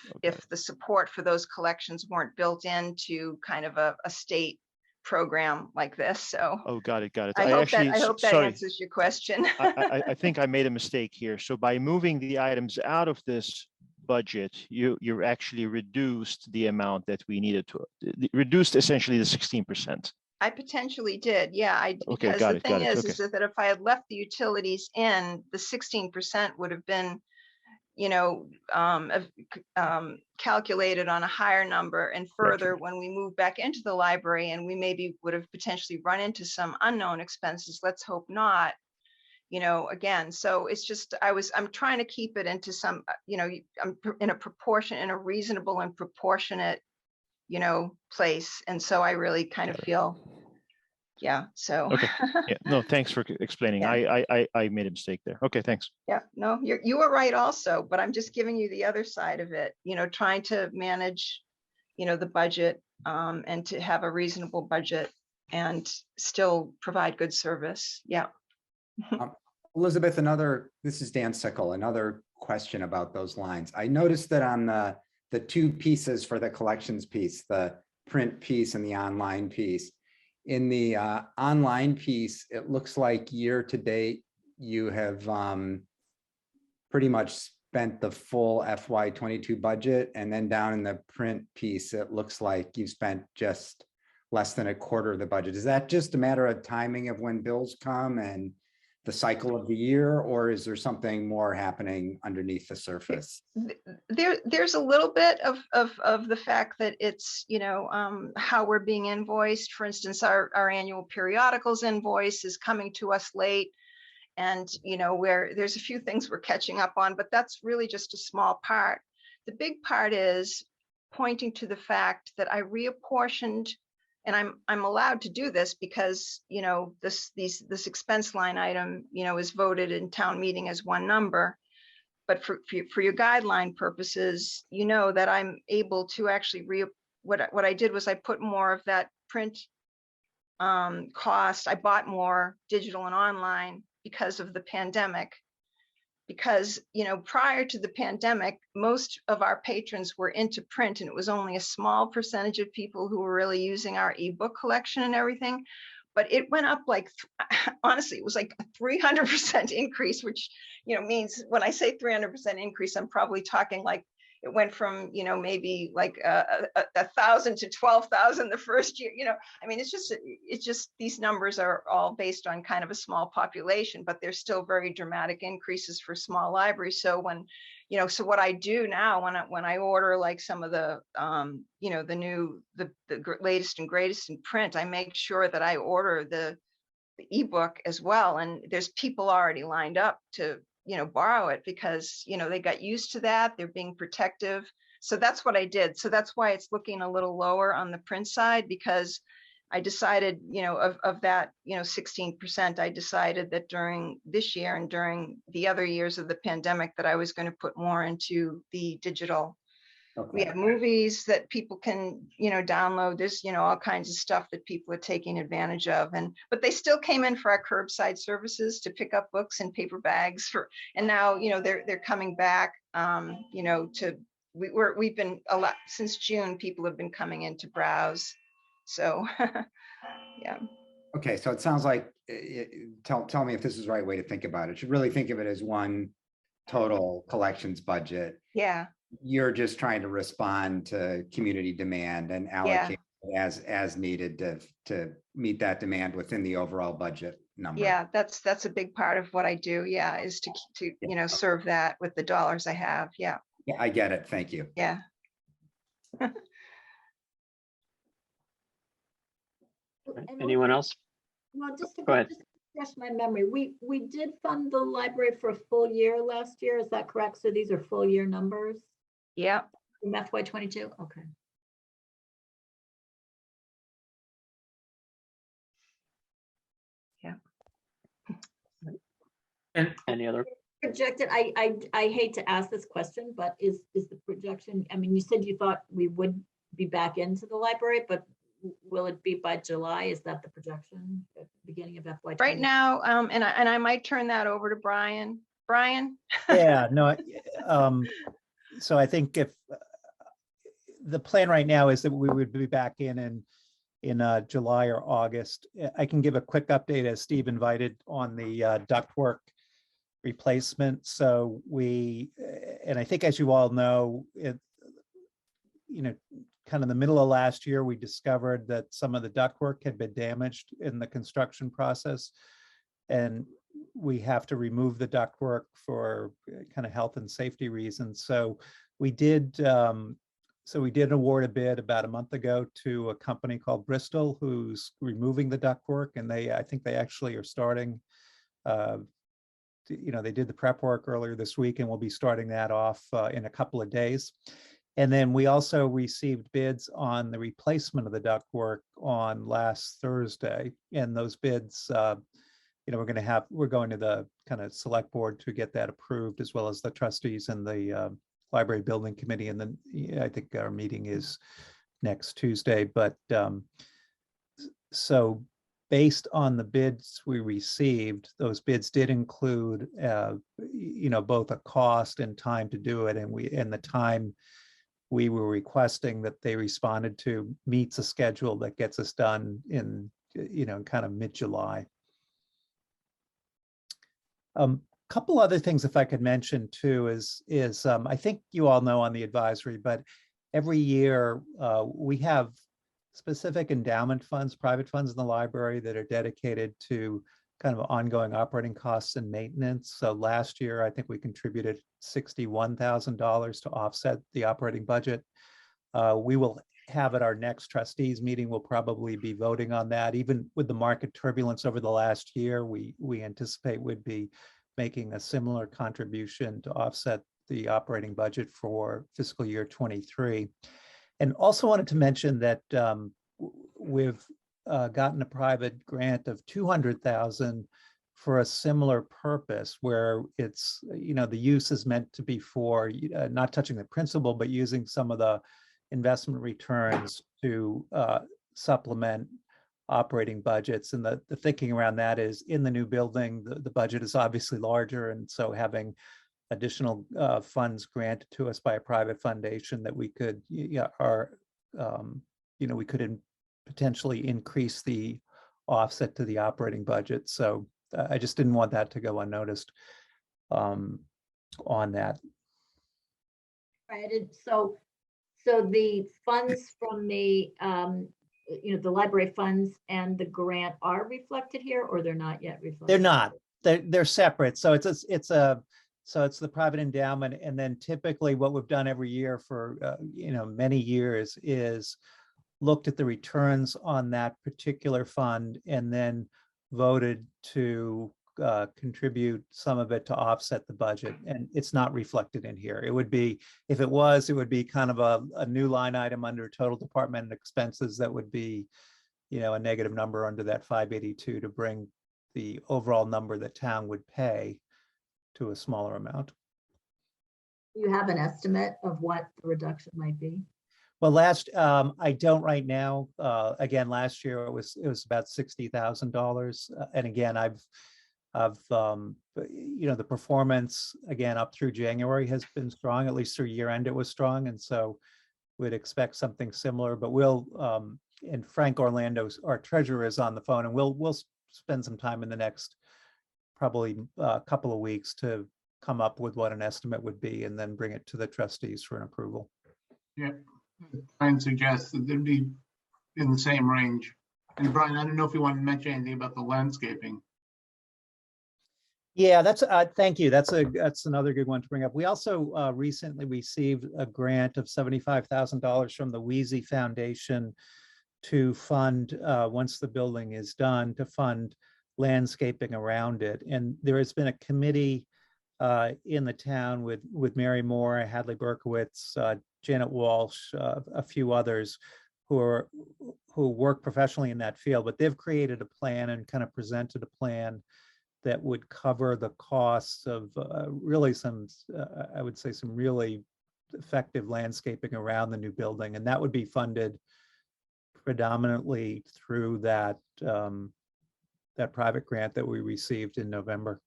the support for those collections weren't built into kind of a state program like this. So got it. I hope that answers your question. I think I made a mistake here. So by moving the items out of this budget, you actually reduced the amount that we needed to reduced essentially the 16%. I potentially did, yeah. Because the thing is that if I had left the utilities in, the 16% would have been, calculated on a higher number. And further, when we move back into the library and we maybe would have potentially run into some unknown expenses, let's hope not, again. So it's just, I'm trying to keep it into some, I'm in a reasonable and proportionate, place. And so I really kind of feel, so. Okay. Yeah, no, thanks for explaining. Yeah. I made a mistake there. Okay, thanks. Yeah, no, you were right also, but I'm just giving you the other side of it, trying to manage, the budget, and to have a reasonable budget and still provide good service. Yeah. Elizabeth, this is Dan Sickle, another question about those lines. I noticed that on the two pieces for the collections piece, the print piece and the online piece, in the online piece, it looks like year to date, you have pretty much spent the full FY22 budget. And then down in the print piece, it looks like you've spent just less than a quarter of the budget. Is that just a matter of timing of when bills come and the cycle of the year, or is there something more happening underneath the surface? There's a little bit of the fact that it's, how we're being invoiced. For instance, our annual periodicals invoice is coming to us late, and, where there's a few things we're catching up on, but that's really just a small part. The big part is pointing to the fact that I reapportioned, and I'm allowed to do this because, this expense line item, is voted in town meeting as one number. But for your guideline purposes, that I'm able to actually what I did was I put more of that print cost. I bought more digital and online because of the pandemic. Because, prior to the pandemic, most of our patrons were into print, and it was only a small percentage of people who were really using our ebook collection and everything. But it went up honestly, it was like a 300% increase, which, means when I say 300% increase, I'm probably talking like it went from, maybe like 1,000 to 12,000 the first year. It's just these numbers are all based on kind of a small population, but they're still very dramatic increases for small libraries. So when, so what I do now when I order like some of the, the latest and greatest in print, I make sure that I order the ebook as well. And there's people already lined up to, borrow it because, they got used to that. They're being protective. So that's what I did. So that's why it's looking a little lower on the print side, because I decided, of that, 16%, I decided that during this year and during the other years of the pandemic that I was going to put more into the digital. Okay. We have movies that people can, download. There's, all kinds of stuff that people are taking advantage of. But they still came in for our curbside services to pick up books and paper bags and now, they're coming back. You know, we've been a lot since June. People have been coming in to browse. So, yeah. Okay, so it sounds like, tell me if this is the right way to think about it. Should really think of it as one total collections budget. Yeah. You're just trying to respond to community demand and allocate as needed to meet that demand within the overall budget number. Yeah, that's a big part of what I do. Yeah, is to you know, serve that with the dollars I have. Yeah. Yeah, I get it. Thank you. Yeah. Anyone else? Well, just to Go ahead. just refresh my memory, we did fund the library for a full year last year. Is that correct? So these are full year numbers Yeah. from FY22. Okay. Yeah. And Any other? Projected, I hate to ask this question, but is the projection, I mean, you said you thought we would be back into the library, but will it be by July? Is that the projection at the beginning of FY20? Right now, and I might turn that over to Brian. Brian? Yeah, no, so I think if the plan right now is that we would be back in July or August. I can give a quick update, as Steve invited, on the ductwork replacement. So and I think, as you all know, kind of the middle of last year, we discovered that some of the ductwork had been damaged in the construction process, and we have to remove the ductwork for kind of health and safety reasons. So we did award a bid about a month ago to a company called Bristol, who's removing the ductwork, and I think they actually are starting. They did the prep work earlier this week, and we'll be starting that off in a couple of days. And then we also received bids on the replacement of the ductwork on last Thursday. And those bids, we're going to the kind of select board to get that approved, as well as the trustees and the library building committee. And then I think our meeting is next Tuesday. But so based on the bids we received, those bids did include, both a cost and time to do it. And the time we were requesting that they responded to meets a schedule that gets us done in, kind of mid-July. Couple other things, if I could mention too, is I think you all know on the advisory, but every year we have specific endowment funds, private funds in the library that are dedicated to kind of ongoing operating costs and maintenance. So last year, I think we contributed $61,000 to offset the operating budget. We will have at our next trustees meeting, we'll probably be voting on that. Even with the market turbulence over the last year, we anticipate we'd be making a similar contribution to offset the operating budget for fiscal year 23. And also wanted to mention that we've gotten a private grant of $200,000 for a similar purpose, where it's, the use is meant to be for not touching the principal, but using some of the investment returns to supplement operating budgets. And the thinking around that is, in the new building, the budget is obviously larger, and so having additional funds granted to us by a private foundation that we could, we could potentially increase the offset to the operating budget. So I just didn't want that to go unnoticed on that. Right. So the funds from the the library funds and the grant are reflected here, or they're not yet reflected? They're not. They're separate. So it's the private endowment, and then typically what we've done every year for many years is looked at the returns on that particular fund and then voted to contribute some of it to offset the budget. And it's not reflected in here. It would be, if it was, it would be kind of a new line item under total department expenses that would be, a negative number under that 582 to bring the overall number that town would pay to a smaller amount. You have an estimate of what the reduction might be? Well, I don't right now. Again, last year it was about $60,000. And again, the performance again up through January has been strong, at least through year end it was strong. And so we'd expect something similar, but and Frank Orlando, our treasurer, is on the phone, and we'll spend some time in the next probably a couple of weeks to come up with what an estimate would be and then bring it to the trustees for an approval. Yeah, try and suggest that they'd be in the same range. And Brian, I don't know if you want to mention anything about the landscaping. Yeah, thank you. That's another good one to bring up. We also recently received a grant of $75,000 from the Wheezy Foundation to fund, once the building is done, to fund landscaping around it. And there has been a committee in the town with Mary Moore, Hadley Berkowitz, Janet Walsh, a few others who work professionally in that field, but they've created a plan and kind of presented a plan that would cover the costs of really some, I would say, some really effective landscaping around the new building. And that would be funded predominantly through that private grant that we received in November.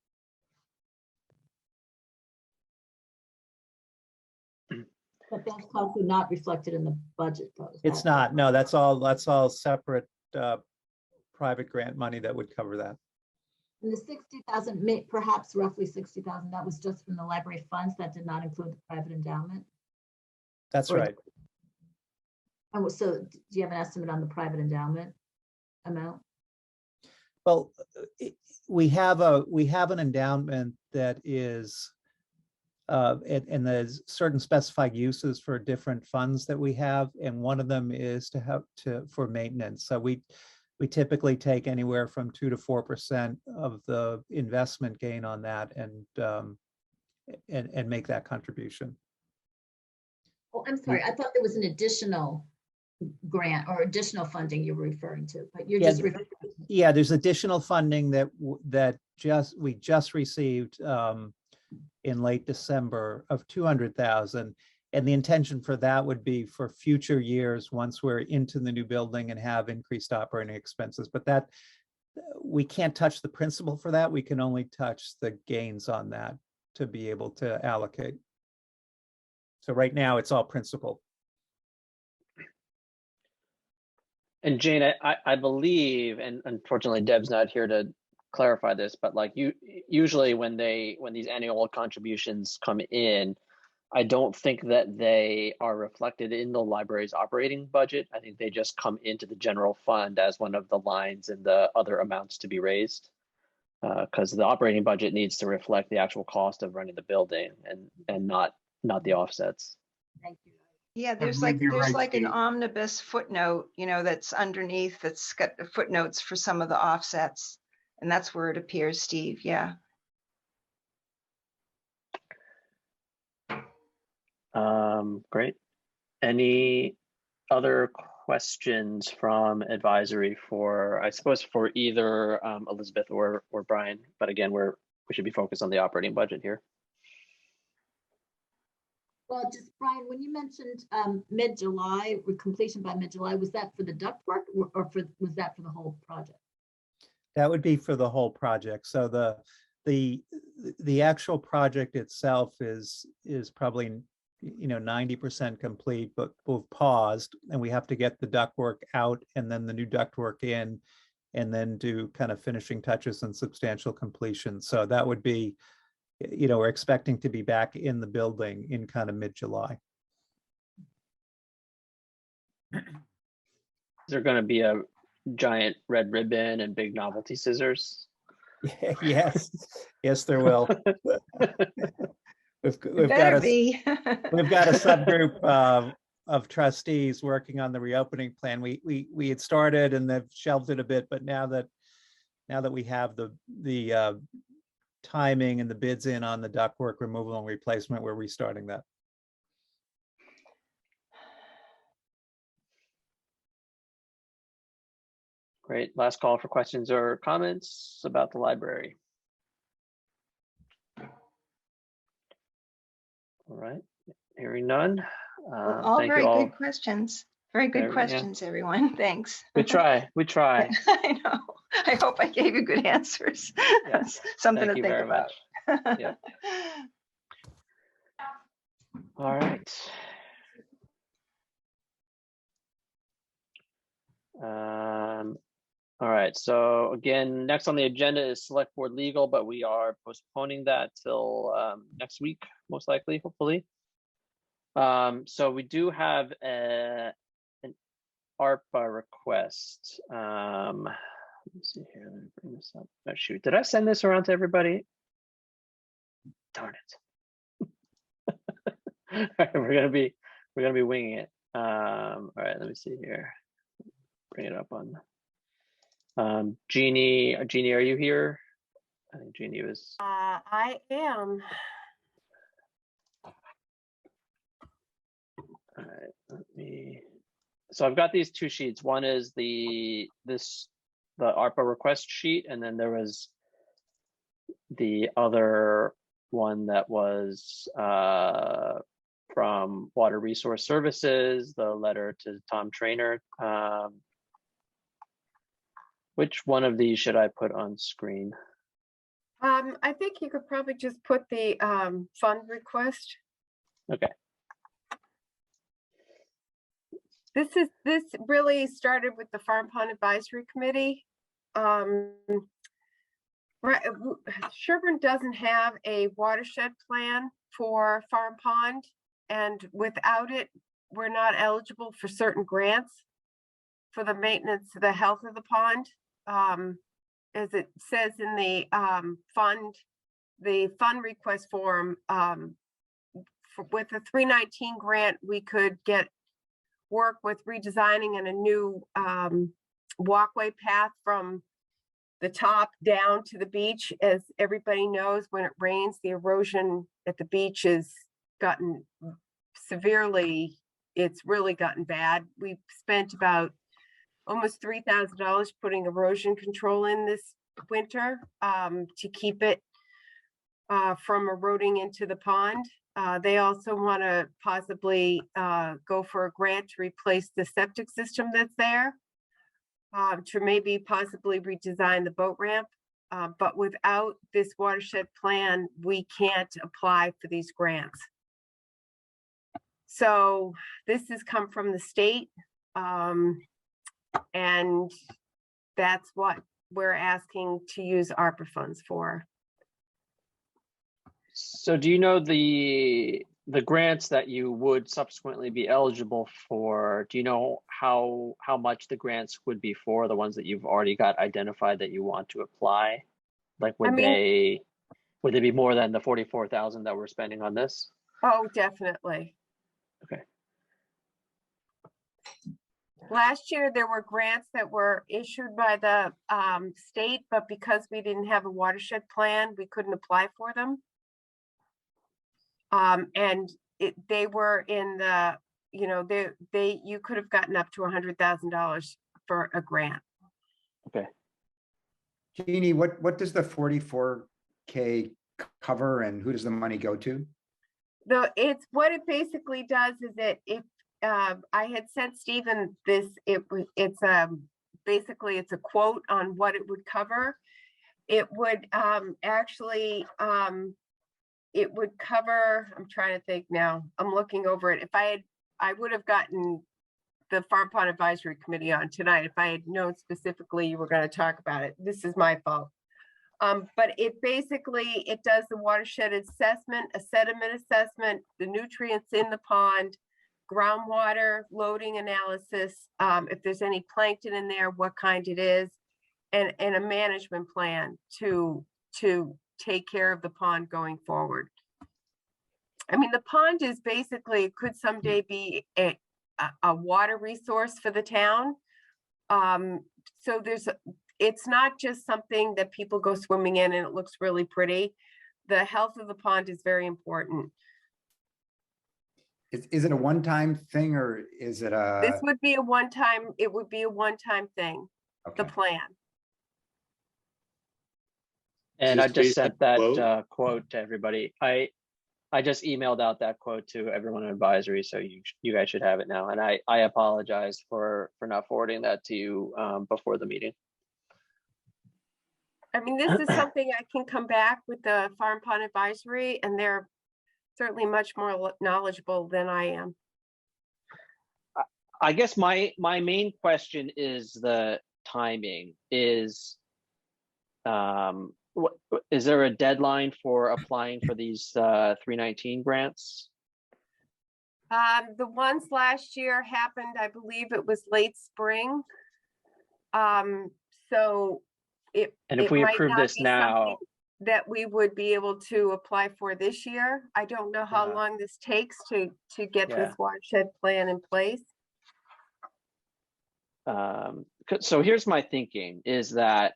But that's also not reflected in the budget, though. It's not. No, that's all separate private grant money that would cover that. And the 60,000, perhaps roughly 60,000, that was just from the library funds. That did not include the private endowment. That's right. And so, do you have an estimate on the private endowment amount? Well, we have an endowment that is, and there's certain specified uses for different funds that we have, and one of them is for maintenance. So we typically take anywhere from 2 to 4% of the investment gain on that, and make that contribution. Oh, I'm sorry. I thought there was an additional grant or additional funding you were referring to, but you're just referring to. Yeah, there's additional funding that we just received in late December of 200,000. And the intention for that would be for future years once we're into the new building and have increased operating expenses. But that we can't touch the principal for that. We can only touch the gains on that to be able to allocate. So right now it's all principal. And Jane, I believe, and unfortunately Deb's not here to clarify this, but like usually when these annual contributions come in, I don't think that they are reflected in the library's operating budget. I think they just come into the general fund as one of the lines in the other amounts to be raised, because the operating budget needs to reflect the actual cost of running the building and not the offsets. Thank you. Yeah, there's like an omnibus footnote, that's underneath, that's got the footnotes for some of the offsets. And that's where it appears, Steve. Yeah. Great. Any other questions from advisory I suppose for either Elizabeth or Brian, but again, we should be focused on the operating budget here. Well, just Brian, when you mentioned mid-July, completion by mid-July, was that for the ductwork or was that for the whole project? That would be for the whole project. So the actual project itself is probably 90% complete, but we've paused and we have to get the ductwork out and then the new ductwork in, and then do kind of finishing touches and substantial completion. So that would be, we're expecting to be back in the building in kind of mid-July. Is there going to be a giant red ribbon and big novelty scissors? Yes, there will. We've got a subgroup of trustees working on the reopening plan. We had started and they've shelved it a bit, but now that we have the timing and the bids in on the ductwork removal and replacement, we're restarting that. Great. Last call for questions or comments about the library. All right. Hearing none. All Thank very you all. good questions. Very good Everything, yeah. questions, everyone. Thanks. We try. We try. I know. I hope I gave you good answers. Yeah. Something Thank to you think very about. much. Yeah. All right. All right. So again, next on the agenda is select board legal, but we are postponing that till next week, most likely, hopefully. So we do have an ARPA request. Let me see here. Let me bring this up. Oh shoot! Did I send this around to everybody? Darn it! All right, we're gonna be winging it. All right, let me see here. Bring it up on. Jeannie, are you here? I think Jeannie was. I am. All right, let me. So I've got these two sheets. One is the ARPA request sheet, and then there was the other one that was from Water Resource Services, the letter to Tom Trainer. Which one of these should I put on screen? I think you could probably just put the fund request. Okay. This really started with the Farm Pond Advisory Committee. Sherborn doesn't have a watershed plan for Farm Pond, and without it, we're not eligible for certain grants for the maintenance of the health of the pond. As it says in the fund request form, with the 319 grant, we could get work with redesigning and a new walkway path from the top down to the beach. As everybody knows, when it rains, the erosion at the beach has gotten severely, it's really gotten bad. We've spent about almost $3,000 putting erosion control in this winter to keep it from eroding into the pond. They also want to possibly go for a grant to replace the septic system that's there, to maybe possibly redesign the boat ramp. But without this watershed plan, we can't apply for these grants. So this has come from the state, and that's what we're asking to use ARPA funds for. So do you know the grants that you would subsequently be eligible for? Do you know how much the grants would be for, the ones that you've already got identified that you want to apply? Like would they be more than the 44,000 that we're spending on this? Oh, definitely. Okay. Last year, there were grants that were issued by the state, but because we didn't have a watershed plan, we couldn't apply for them. And they were in the, you could have gotten up to $100,000 for a grant. Okay. Jeannie, what does the 44K cover, and who does the money go to? What it basically does is that if I had sent Stephen this, basically it's a quote on what it would cover. It would it would cover, I'm trying to think now, I'm looking over it. If I would have gotten the Farm Pond Advisory Committee on tonight if I had known specifically you were going to talk about it. This is my fault. But it basically, it does the watershed assessment, a sediment assessment, the nutrients in the pond, groundwater loading analysis, if there's any plankton in there, what kind it is, and a management plan to take care of the pond going forward. I mean, the pond is basically, it could someday be a water resource for the town. So it's not just something that people go swimming in and it looks really pretty. The health of the pond is very important. Is it a one-time thing, or is it a? This would be a one-time, it would be a one-time thing, Okay. the plan. And I just sent that quote to everybody. I just emailed out that quote to everyone in advisory, so you guys should have it now. And I apologize for not forwarding that to you before the meeting. I mean, this is something I can come back with the Farm Pond Advisory, and they're certainly much more knowledgeable than I am. I guess my main question is the timing. Is is there a deadline for applying for these 319 grants? The ones last year happened, I believe it was late spring. So And if we might approve not this be now, something that we would be able to apply for this year. I don't know how Yeah. long this takes to get Yeah. this watershed plan in place. So here's my thinking is that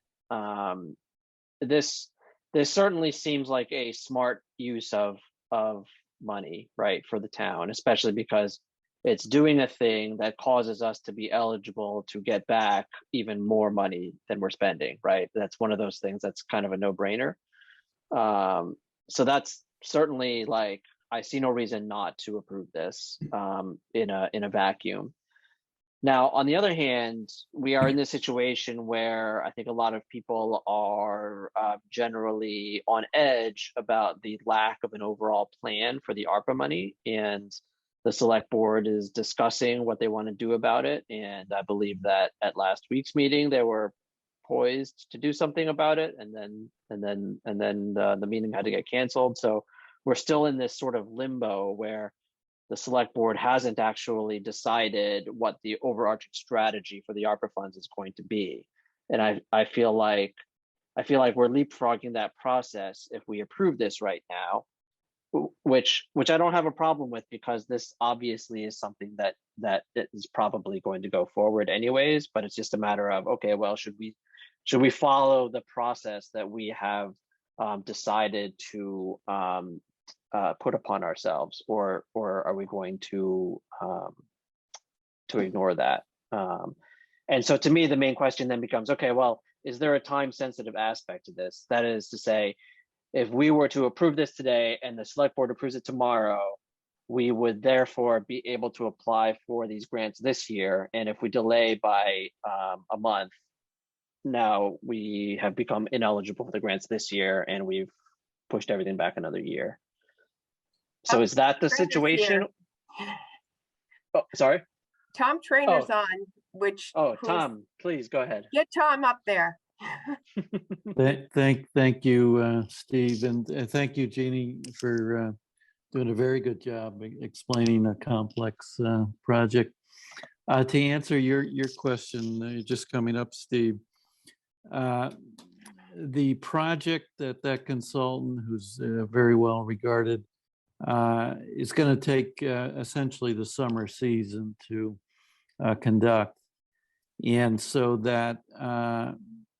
this certainly seems like a smart use of money, right, for the town, especially because it's doing a thing that causes us to be eligible to get back even more money than we're spending, right? That's one of those things that's kind of a no-brainer. So that's certainly like, I see no reason not to approve this in a vacuum. Now, on the other hand, we are in this situation where I think a lot of people are generally on edge about the lack of an overall plan for the ARPA money, and the select board is discussing what they want to do about it. And I believe that at last week's meeting, they were poised to do something about it, and then the meeting had to get canceled. So we're still in this sort of limbo where the select board hasn't actually decided what the overarching strategy for the ARPA funds is going to be. And I feel like we're leapfrogging that process if we approve this right now, which I don't have a problem with, because this obviously is something that is probably going to go forward anyways, but it's just a matter of, okay, well, should we follow the process that we have decided to put upon ourselves, or are we going to ignore that? And so to me, the main question then becomes, okay, well, is there a time sensitive aspect to this? That is to say, if we were to approve this today and the select board approves it tomorrow, we would therefore be able to apply for these grants this year. And if we delay by a month, now we have become ineligible for the grants this year, and we've pushed everything back another year. So is that the situation? Oh, sorry. Tom Trainer's on, which. Tom, please go ahead. Get Tom up there. Thank you, Steve, and thank you, Jeannie, for doing a very good job explaining a complex project. To answer your question, just coming up, Steve, the project that consultant, who's very well regarded, is going to take essentially the summer season to conduct, and so that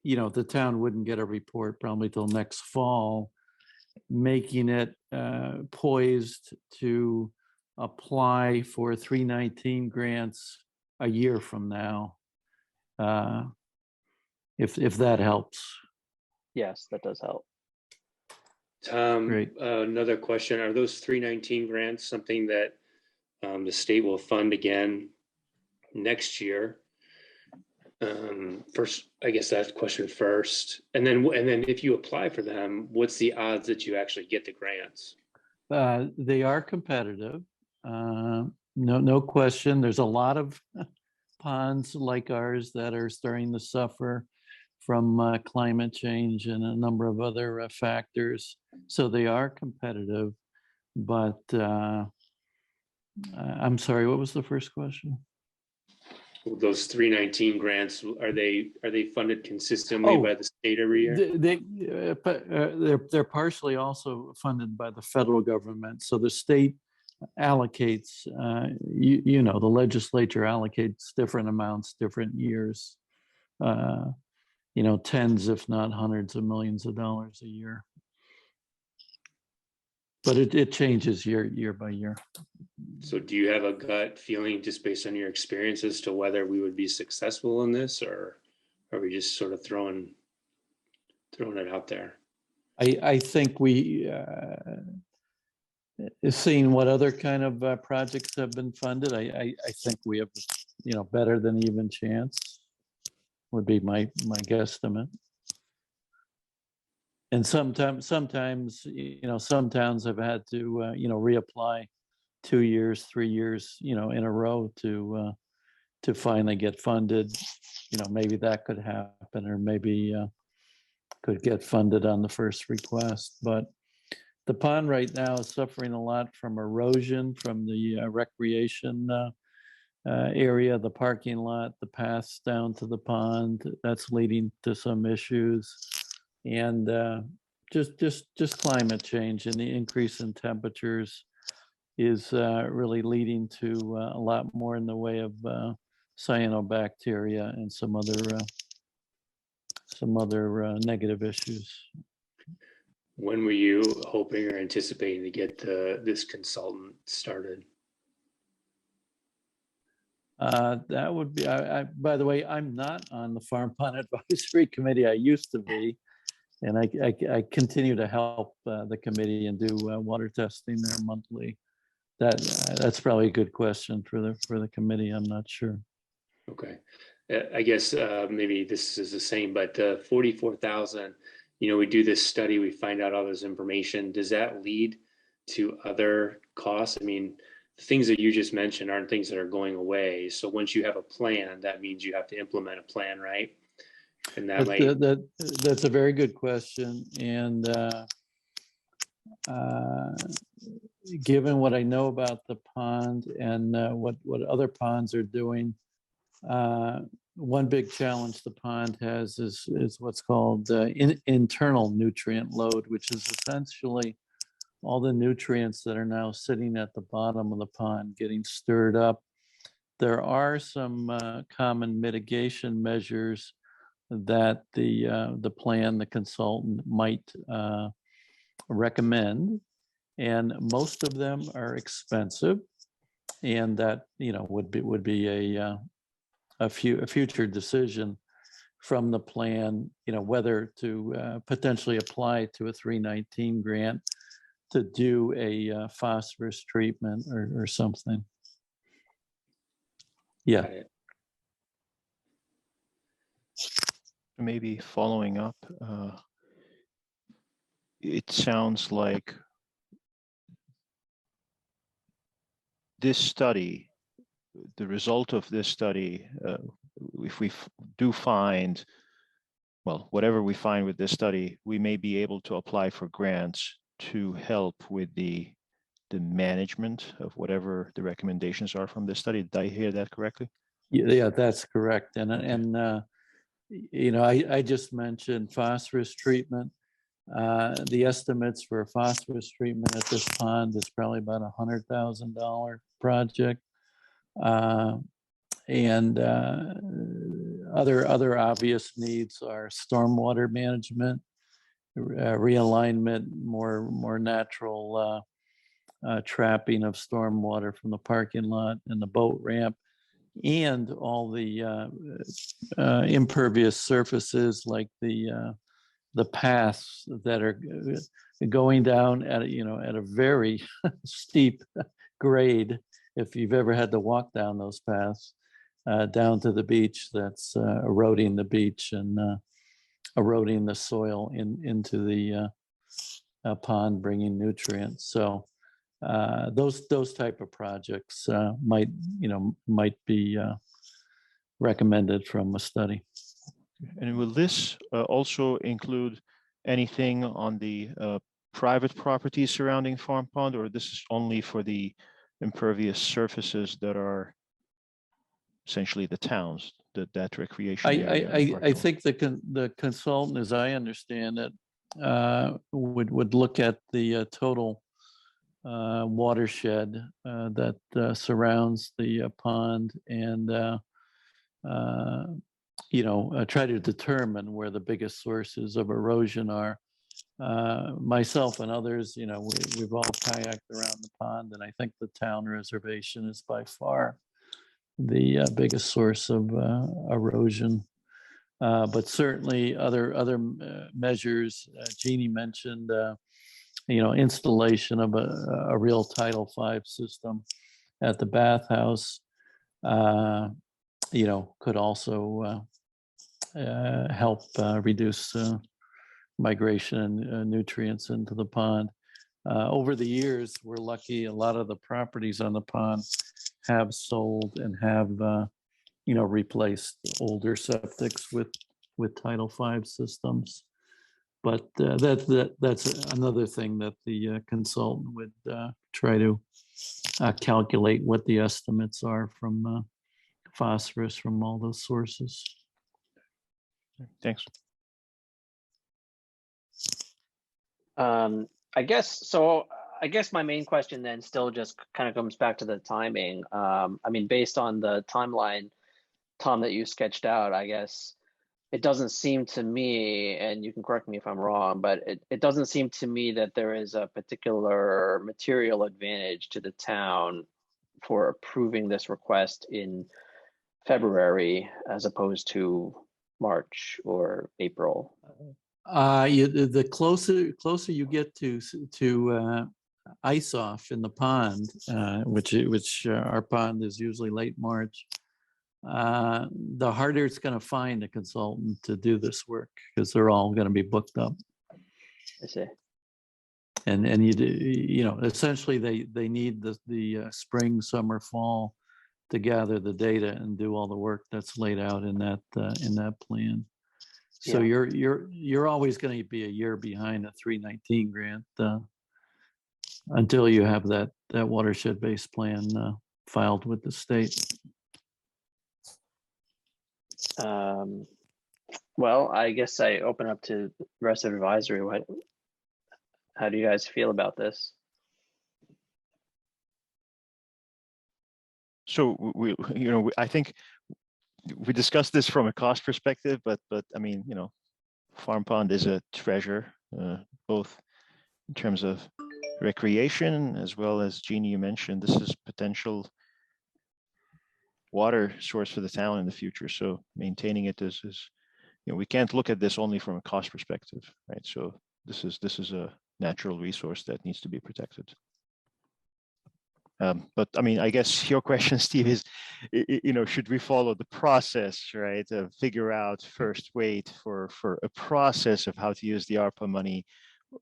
the town wouldn't get a report probably till next fall, making it poised to apply for 319 grants a year from now, if that helps. Yes, that does help. Tom, Great. Another question. Are those 319 grants something that the state will fund again next year? First, I guess that's question first. And then if you apply for them, what's the odds that you actually get the grants? They are competitive. No question. There's a lot of ponds like ours that are starting to suffer from climate change and a number of other factors. So they are competitive, but I'm sorry, what was the first question? Those 319 grants, are they funded consistently by the state every year? They're partially also funded by the federal government. So the state allocates, the legislature allocates different amounts, different years. Tens, if not hundreds of millions of dollars a year. But it changes year by year. So do you have a gut feeling, just based on your experience, as to whether we would be successful in this, or are we just sort of throwing it out there? I think we, seeing what other kind of projects have been funded, I think we have, better than even chance would be my guesstimate. And sometimes, some towns have had to, reapply 2 years, 3 years, in a row to finally get funded. Maybe that could happen, or maybe could get funded on the first request. But the pond right now is suffering a lot from erosion from the recreation area, the parking lot, the paths down to the pond. That's leading to some issues, and just climate change and the increase in temperatures is really leading to a lot more in the way of cyanobacteria and some other negative issues. When were you hoping or anticipating to get this consultant started? That would be, by the way, I'm not on the Farm Pond Advisory Committee. I used to be, and I continue to help the committee and do water testing there monthly. That's probably a good question for the committee. I'm not sure. Okay, I guess maybe this is the same, but 44,000. We do this study, we find out all this information. Does that lead to other costs? I mean, the things that you just mentioned aren't things that are going away. So once you have a plan, that means you have to implement a plan, right? And that's a very good question. And given what I know about the pond and what other ponds are doing, one big challenge the pond has is what's called internal nutrient load, which is essentially all the nutrients that are now sitting at the bottom of the pond getting stirred up. There are some common mitigation measures that the consultant might recommend, and most of them are expensive, and that would be a future decision from the plan, whether to potentially apply to a 319 grant to do a phosphorus treatment or something. Yeah. Maybe following up, it sounds like this study, the result of this study, if we do find, well, whatever we find with this study, we may be able to apply for grants to help with the management of whatever the recommendations are from this study. Did I hear that correctly? Yeah, that's correct. And I just mentioned phosphorus treatment. The estimates for phosphorus treatment at this pond is probably about $100,000 project. And other obvious needs are stormwater management, realignment, more natural trapping of stormwater from the parking lot and the boat ramp, and all the impervious surfaces like the paths that are going down at a very steep grade. If you've ever had to walk down those paths down to the beach, that's eroding the beach and eroding the soil into the pond, bringing nutrients. So those type of projects might be recommended from a study. And will this also include anything on the private property surrounding Farm Pond, or this is only for the impervious surfaces that are essentially the towns, that recreation area? I think the consultant, as I understand it, would look at the total watershed that surrounds the pond and try to determine where the biggest sources of erosion are. Myself and others, we've all kayaked around the pond, and I think the town reservation is by far the biggest source of erosion. But certainly other measures, Jeannie mentioned installation of a real Title V system at the bathhouse, could also help reduce migration and nutrients into the pond. Over the years, we're lucky a lot of the properties on the pond have sold and have replaced older septics with Title V systems. But that's another thing that the consultant would try to calculate what the estimates are from phosphorus from all those sources. Thanks. I guess so. I guess my main question then still just kind of comes back to the timing. I mean, based on the timeline, Tom, that you sketched out, I guess it doesn't seem to me, and you can correct me if I'm wrong, but it doesn't seem to me that there is a particular material advantage to the town for approving this request in February as opposed to March or April. The closer you get to ice off in the pond, which our pond is usually late March, the harder it's going to find a consultant to do this work because they're all going to be booked up. I see. And essentially they need the spring, summer, fall to gather the data and do all the work that's laid out in that plan. So Yeah. you're always going to be a year behind a 319 grant until you have that watershed-based plan filed with the state. Well, I guess I open up to the rest of advisory. How do you guys feel about this? So I think we discussed this from a cost perspective, but I mean, Farm Pond is a treasure, both in terms of recreation as well as, Jeannie, you mentioned this is potential water source for the town in the future. So maintaining it is we can't look at this only from a cost perspective, right? So this is a natural resource that needs to be protected. But I mean, I guess your question, Steve, is, should we follow the process, right? Figure out first, wait for a process of how to use the ARPA money,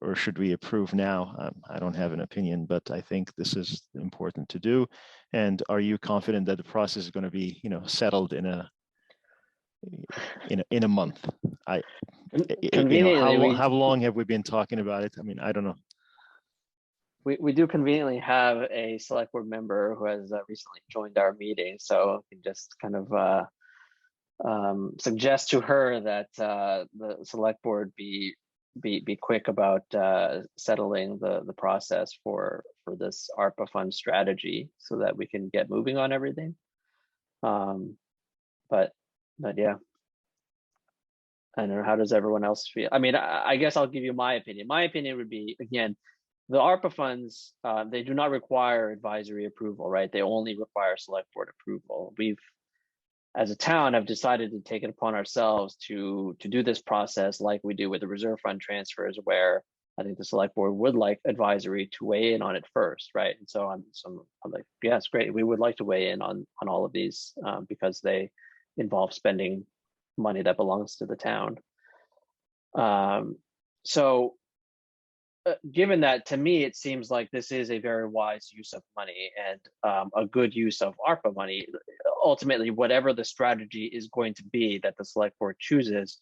or should we approve now? I don't have an opinion, but I think this is important to do. And are you confident that the process is going to be, settled in a month? How long have we been talking about it? I mean, I don't know. We do conveniently have a select board member who has recently joined our meeting, so we can just kind of suggest to her that the select board be quick about settling the process for this ARPA fund strategy, so that we can get moving on everything. But yeah, I don't know. How does everyone else feel? I mean, I guess I'll give you my opinion. My opinion would be, again, the ARPA funds, they do not require advisory approval, right? They only require select board approval. We've, as a town, have decided to take it upon ourselves to do this process like we do with the reserve fund transfers, where I think the select board would like advisory to weigh in on it first, right? And so I'm like, yes, great. We would like to weigh in on all of these because they involve spending money that belongs to the town. So given that, to me, it seems like this is a very wise use of money and a good use of ARPA money. Ultimately, whatever the strategy is going to be that the select board chooses,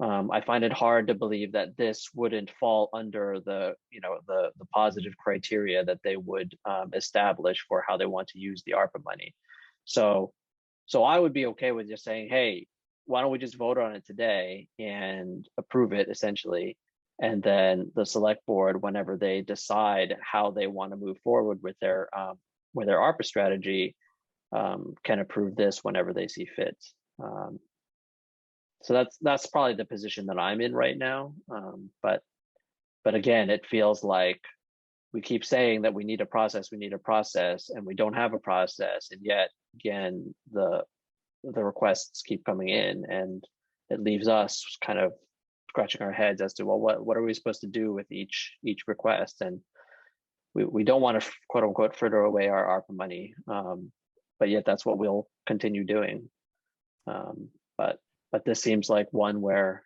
I find it hard to believe that this wouldn't fall under the positive criteria that they would establish for how they want to use the ARPA money. So I would be okay with just saying, hey, why don't we just vote on it today and approve it, essentially. And then the select board, whenever they decide how they want to move forward with their ARPA strategy, can approve this whenever they see fit. So that's probably the position that I'm in right now. But again, it feels like we keep saying that we need a process, and we don't have a process, and yet again the requests keep coming in, and it leaves us kind of scratching our heads as to, well, what are we supposed to do with each request? And we don't want to quote unquote fritter away our ARPA money, but yet that's what we'll continue doing. But this seems like one where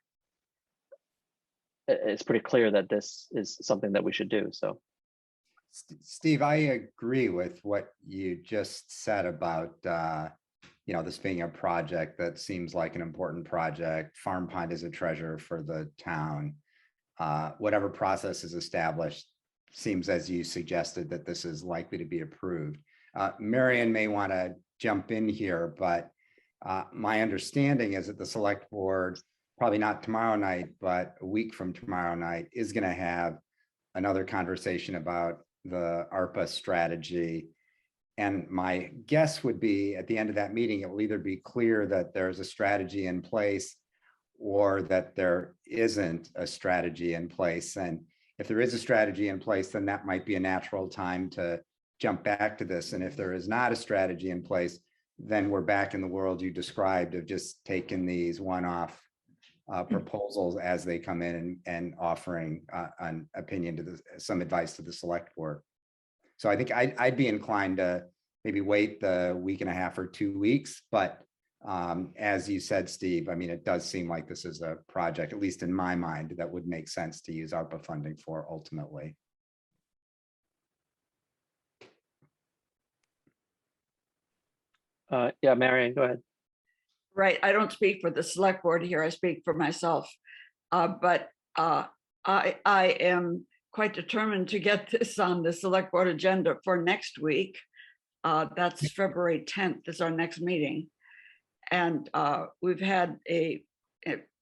it's pretty clear that this is something that we should do. So, Steve, I agree with what you just said about this being a project that seems like an important project. Farm Pond is a treasure for the town. Whatever process is established seems, as you suggested, that this is likely to be approved. Marion may want to jump in here, but my understanding is that the select board, probably not tomorrow night, but a week from tomorrow night, is going to have another conversation about the ARPA strategy. And my guess would be at the end of that meeting, it will either be clear that there's a strategy in place or that there isn't a strategy in place. And if there is a strategy in place, then that might be a natural time to jump back to this. And if there is not a strategy in place, then we're back in the world you described of just taking these one-off proposals as they come in and offering an opinion to some advice to the select board. So I think I'd be inclined to maybe wait the week and a half or 2 weeks, but as you said, Steve, I mean, it does seem like this is a project, at least in my mind, that would make sense to use ARPA funding for ultimately. yeah, Marion, go ahead. Right, I don't speak for the select board here, I speak for myself. But I am quite determined to get this on the select board agenda for next week. That's February 10th is our next meeting. And we've had a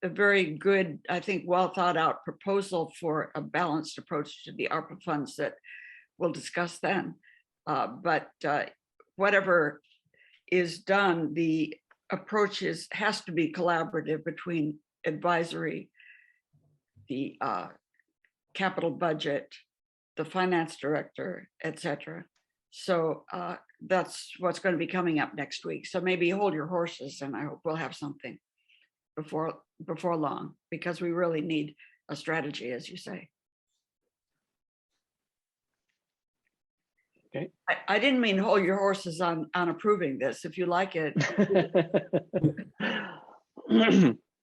very good, I think, well thought out proposal for a balanced approach to the ARPA funds that we'll discuss then. But whatever is done, the approach has to be collaborative between advisory, the capital budget, the finance director, etc. So that's what's going to be coming up next week. So maybe hold your horses, and I hope we'll have something before long, because we really need a strategy, as you say. Okay. I didn't mean hold your horses on approving this. If you like it.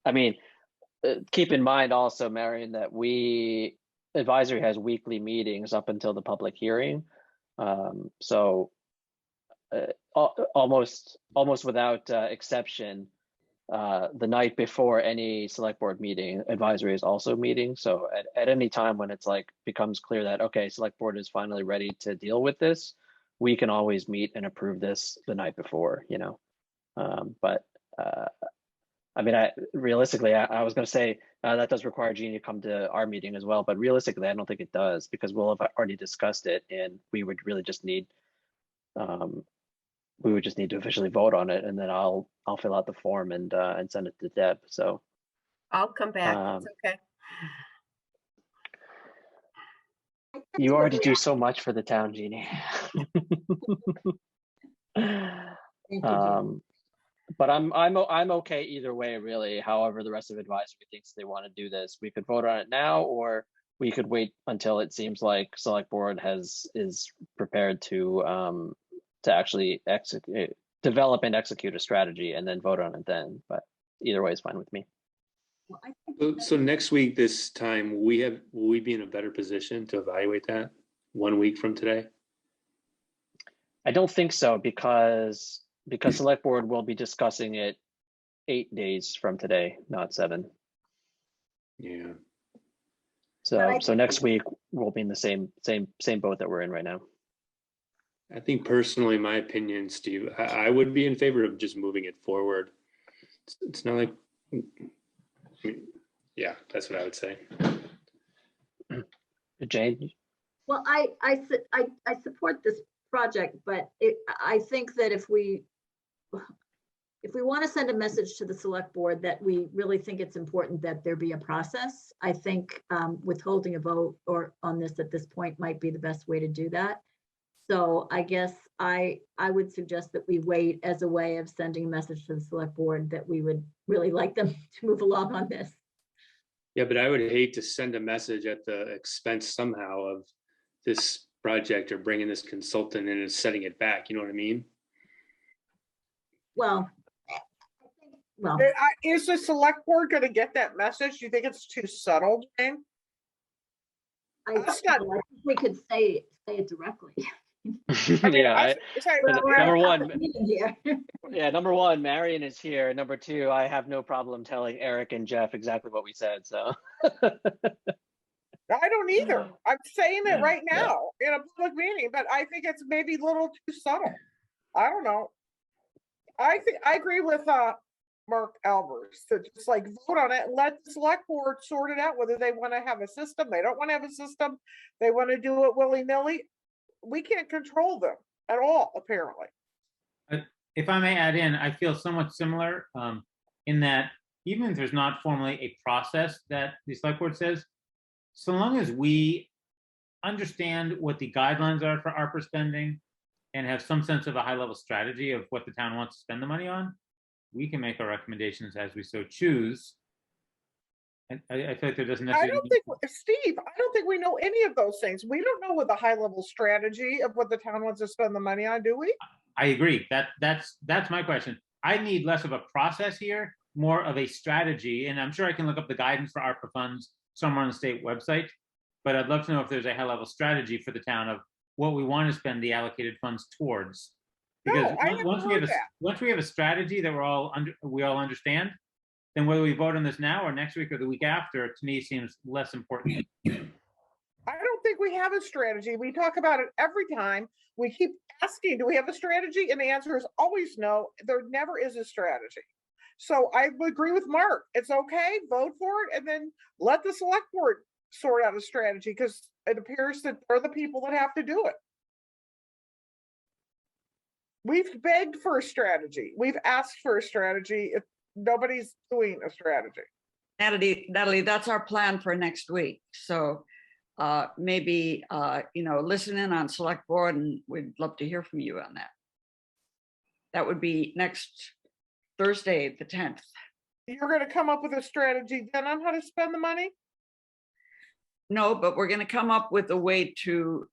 I mean, keep in mind also, Marion, that advisory has weekly meetings up until the public hearing. So almost without exception, the night before any select board meeting, advisory is also meeting. So at any time when it's like becomes clear that, okay, select board is finally ready to deal with this, we can always meet and approve this the night before, but I mean, realistically, I was going to say that does require Jeannie to come to our meeting as well, but realistically, I don't think it does, because we'll have already discussed it, and we would really just need, to officially vote on it, and then I'll fill out the form and send it to Deb. So I'll come back. It's okay. You already do so much for the town, Jeannie. But I'm okay either way, really. However, the rest of advisory thinks they want to do this, we could vote on it now, or we could wait until it seems like select board is prepared to actually develop and execute a strategy, and then vote on it then. But either way is fine with me. So next week, this time, will we be in a better position to evaluate that 1 week from today? I don't think so, because select board will be discussing it 8 days from today, not 7. Yeah. So next week we'll be in the same boat that we're in right now. I think personally, my opinion, Steve, I would be in favor of just moving it forward. It's not like, yeah, that's what I would say. Jane? Well, I support this project, but I think that if we want to send a message to the select board that we really think it's important that there be a process, I think withholding a vote on this at this point might be the best way to do that. So I guess I would suggest that we wait as a way of sending a message to the select board that we would really like them to move along on this. Yeah, but I would hate to send a message at the expense somehow of this project or bringing this consultant in and setting it back. You know what I mean? Well, Is the select board going to get that message? Do you think it's too subtle, Jane? I think we could say it directly. Yeah, number one, here. yeah, number one, Marion is here. Number two, I have no problem telling Eric and Jeff exactly what we said. So I don't either. I'm saying it right now in a public meeting, but I think it's maybe a little too subtle. I don't know. I think I agree with Mark Albers to just like vote on it and let the select board sort it out, whether they want to have a system, they don't want to have a system, they want to do it willy-nilly. We can't control them at all, apparently. If I may add in, I feel somewhat similar in that even if there's not formally a process that the select board says, so long as we understand what the guidelines are for ARPA spending and have some sense of a high-level strategy of what the town wants to spend the money on, we can make our recommendations as we so choose. And I feel like there doesn't necessarily. Steve, I don't think we know any of those things. We don't know what the high-level strategy of what the town wants to spend the money on, do we? I agree. That's my question. I need less of a process here, more of a strategy. And I'm sure I can look up the guidance for ARPA funds somewhere on the state website. But I'd love to know if there's a high-level strategy for the town of what we want to spend the allocated funds towards. Because once we have a strategy that we all understand, then whether we vote on this now or next week or the week after, to me seems less important. I don't think we have a strategy. We talk about it every time. We keep asking, do we have a strategy? And the answer is always no. There never is a strategy. So I would agree with Mark. It's okay, vote for it, and then let the select board sort out a strategy, because it appears that they're the people that have to do it. We've begged for a strategy. We've asked for a strategy. If nobody's doing a strategy. Natalie, that's our plan for next week. So maybe, listen in on select board, and we'd love to hear from you on that. That would be next Thursday, the 10th. You're going to come up with a strategy then on how to spend the money? No, but we're going to come up with a way to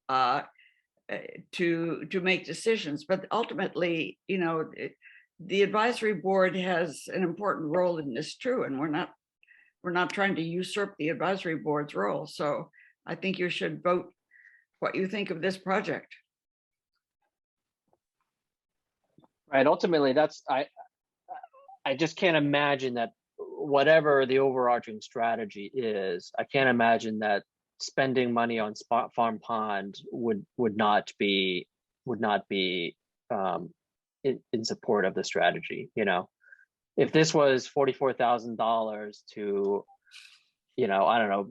make decisions. But ultimately, the advisory board has an important role in this too, and we're not trying to usurp the advisory board's role. So I think you should vote what you think of this project. right, ultimately, I just can't imagine that whatever the overarching strategy is, I can't imagine that spending money on Farm Pond would not be in support of the strategy. If this was $44,000 to, I don't know,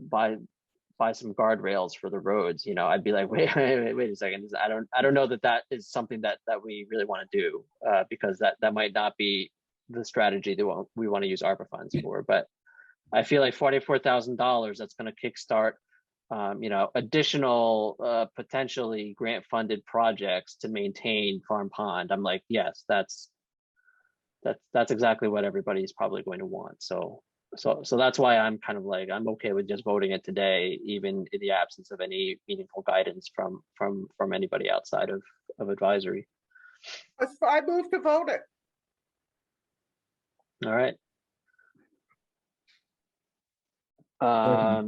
buy some guardrails for the roads, I'd be like, wait a second. I don't know that is something that we really want to do, because that might not be the strategy that we want to use ARPA funds for. But I feel like $44,000, that's going to kickstart additional potentially grant funded projects to maintain Farm Pond. I'm like, yes, that's exactly what everybody's probably going to want. So that's why I'm kind of like, I'm okay with just voting it today, even in the absence of any meaningful guidance from anybody outside of advisory. I move to vote it. All right. All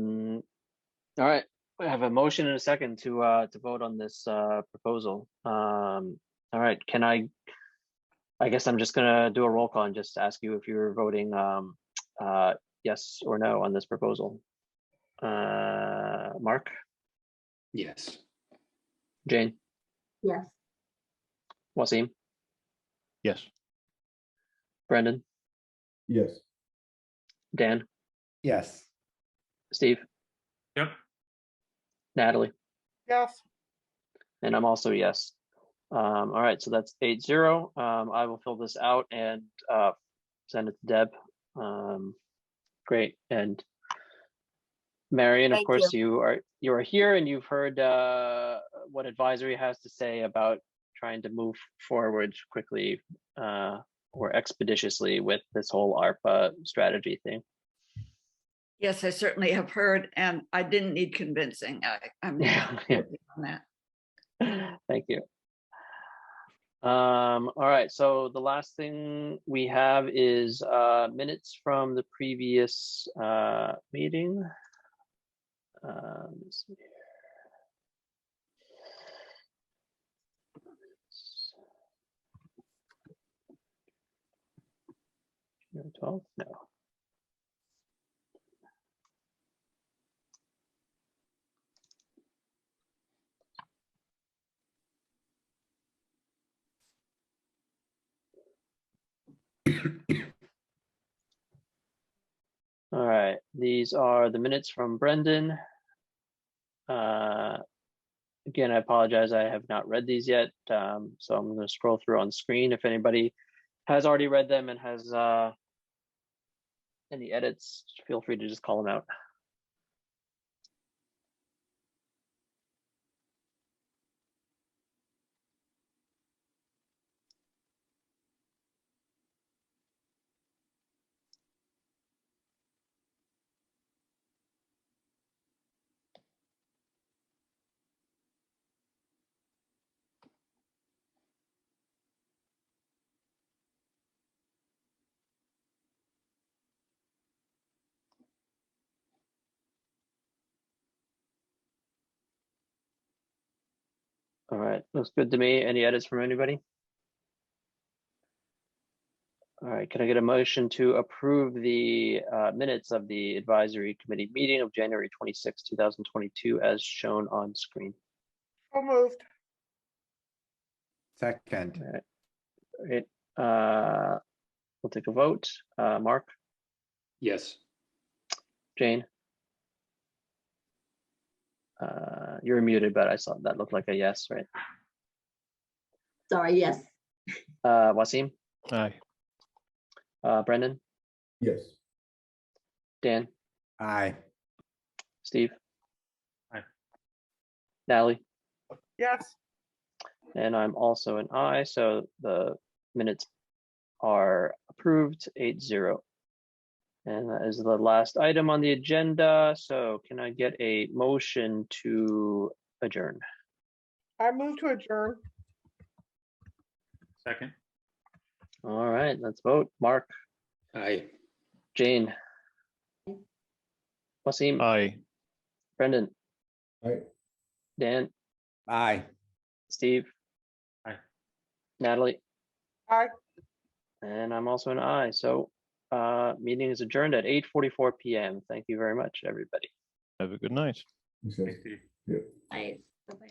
right, we have a motion and a second to vote on this proposal. All right, I guess I'm just gonna do a roll call and just ask you if you're voting yes or no on this proposal. Mark? Yes. Jane? Yes. Wasim? Yes. Brendan? Yes. Dan? Yes. Steve? Yep. Natalie? Yes. And I'm also yes. All right, so that's 8-0. I will fill this out and send it to Deb. Great. And Marion, of course, you are here, and you've heard what advisory has to say about trying to move forward quickly or expeditiously with this whole ARPA strategy thing. Yes, I certainly have heard, and I didn't need convincing. I'm Yeah. on that. Thank you. All right, so the last thing we have is minutes from the previous meeting. Let's see here. 12? No. All right, these are the minutes from Brendan. Again, I apologize, I have not read these yet, so I'm going to scroll through on screen. If anybody has already read them and has any edits, feel free to just call them out. All right, looks good to me. Any edits from anybody? All right, can I get a motion to approve the minutes of the advisory committee meeting of January 26, 2022 as shown on screen? So moved. Second. All right, we'll take a vote. Mark, Yes. Jane? You're muted, but I saw that looked like a yes, right? Sorry, yes. Wasim? Aye. Brendan? Yes. Dan? Aye. Steve? Aye. Natalie? Yes. And I'm also an aye, so the minutes are approved 8-0. And that is the last item on the agenda. So can I get a motion to adjourn? I move to adjourn. Second. All right, let's vote. Mark? Aye. Jane? Wasim? Aye. Brendan? Aye. Dan? Aye. Steve? Aye. Natalie? Aye. And I'm also an aye. So meeting is adjourned at 8:44 p.m. Thank you very much, everybody. Have a good night. Thanks, Steve. Nice. Bye-bye.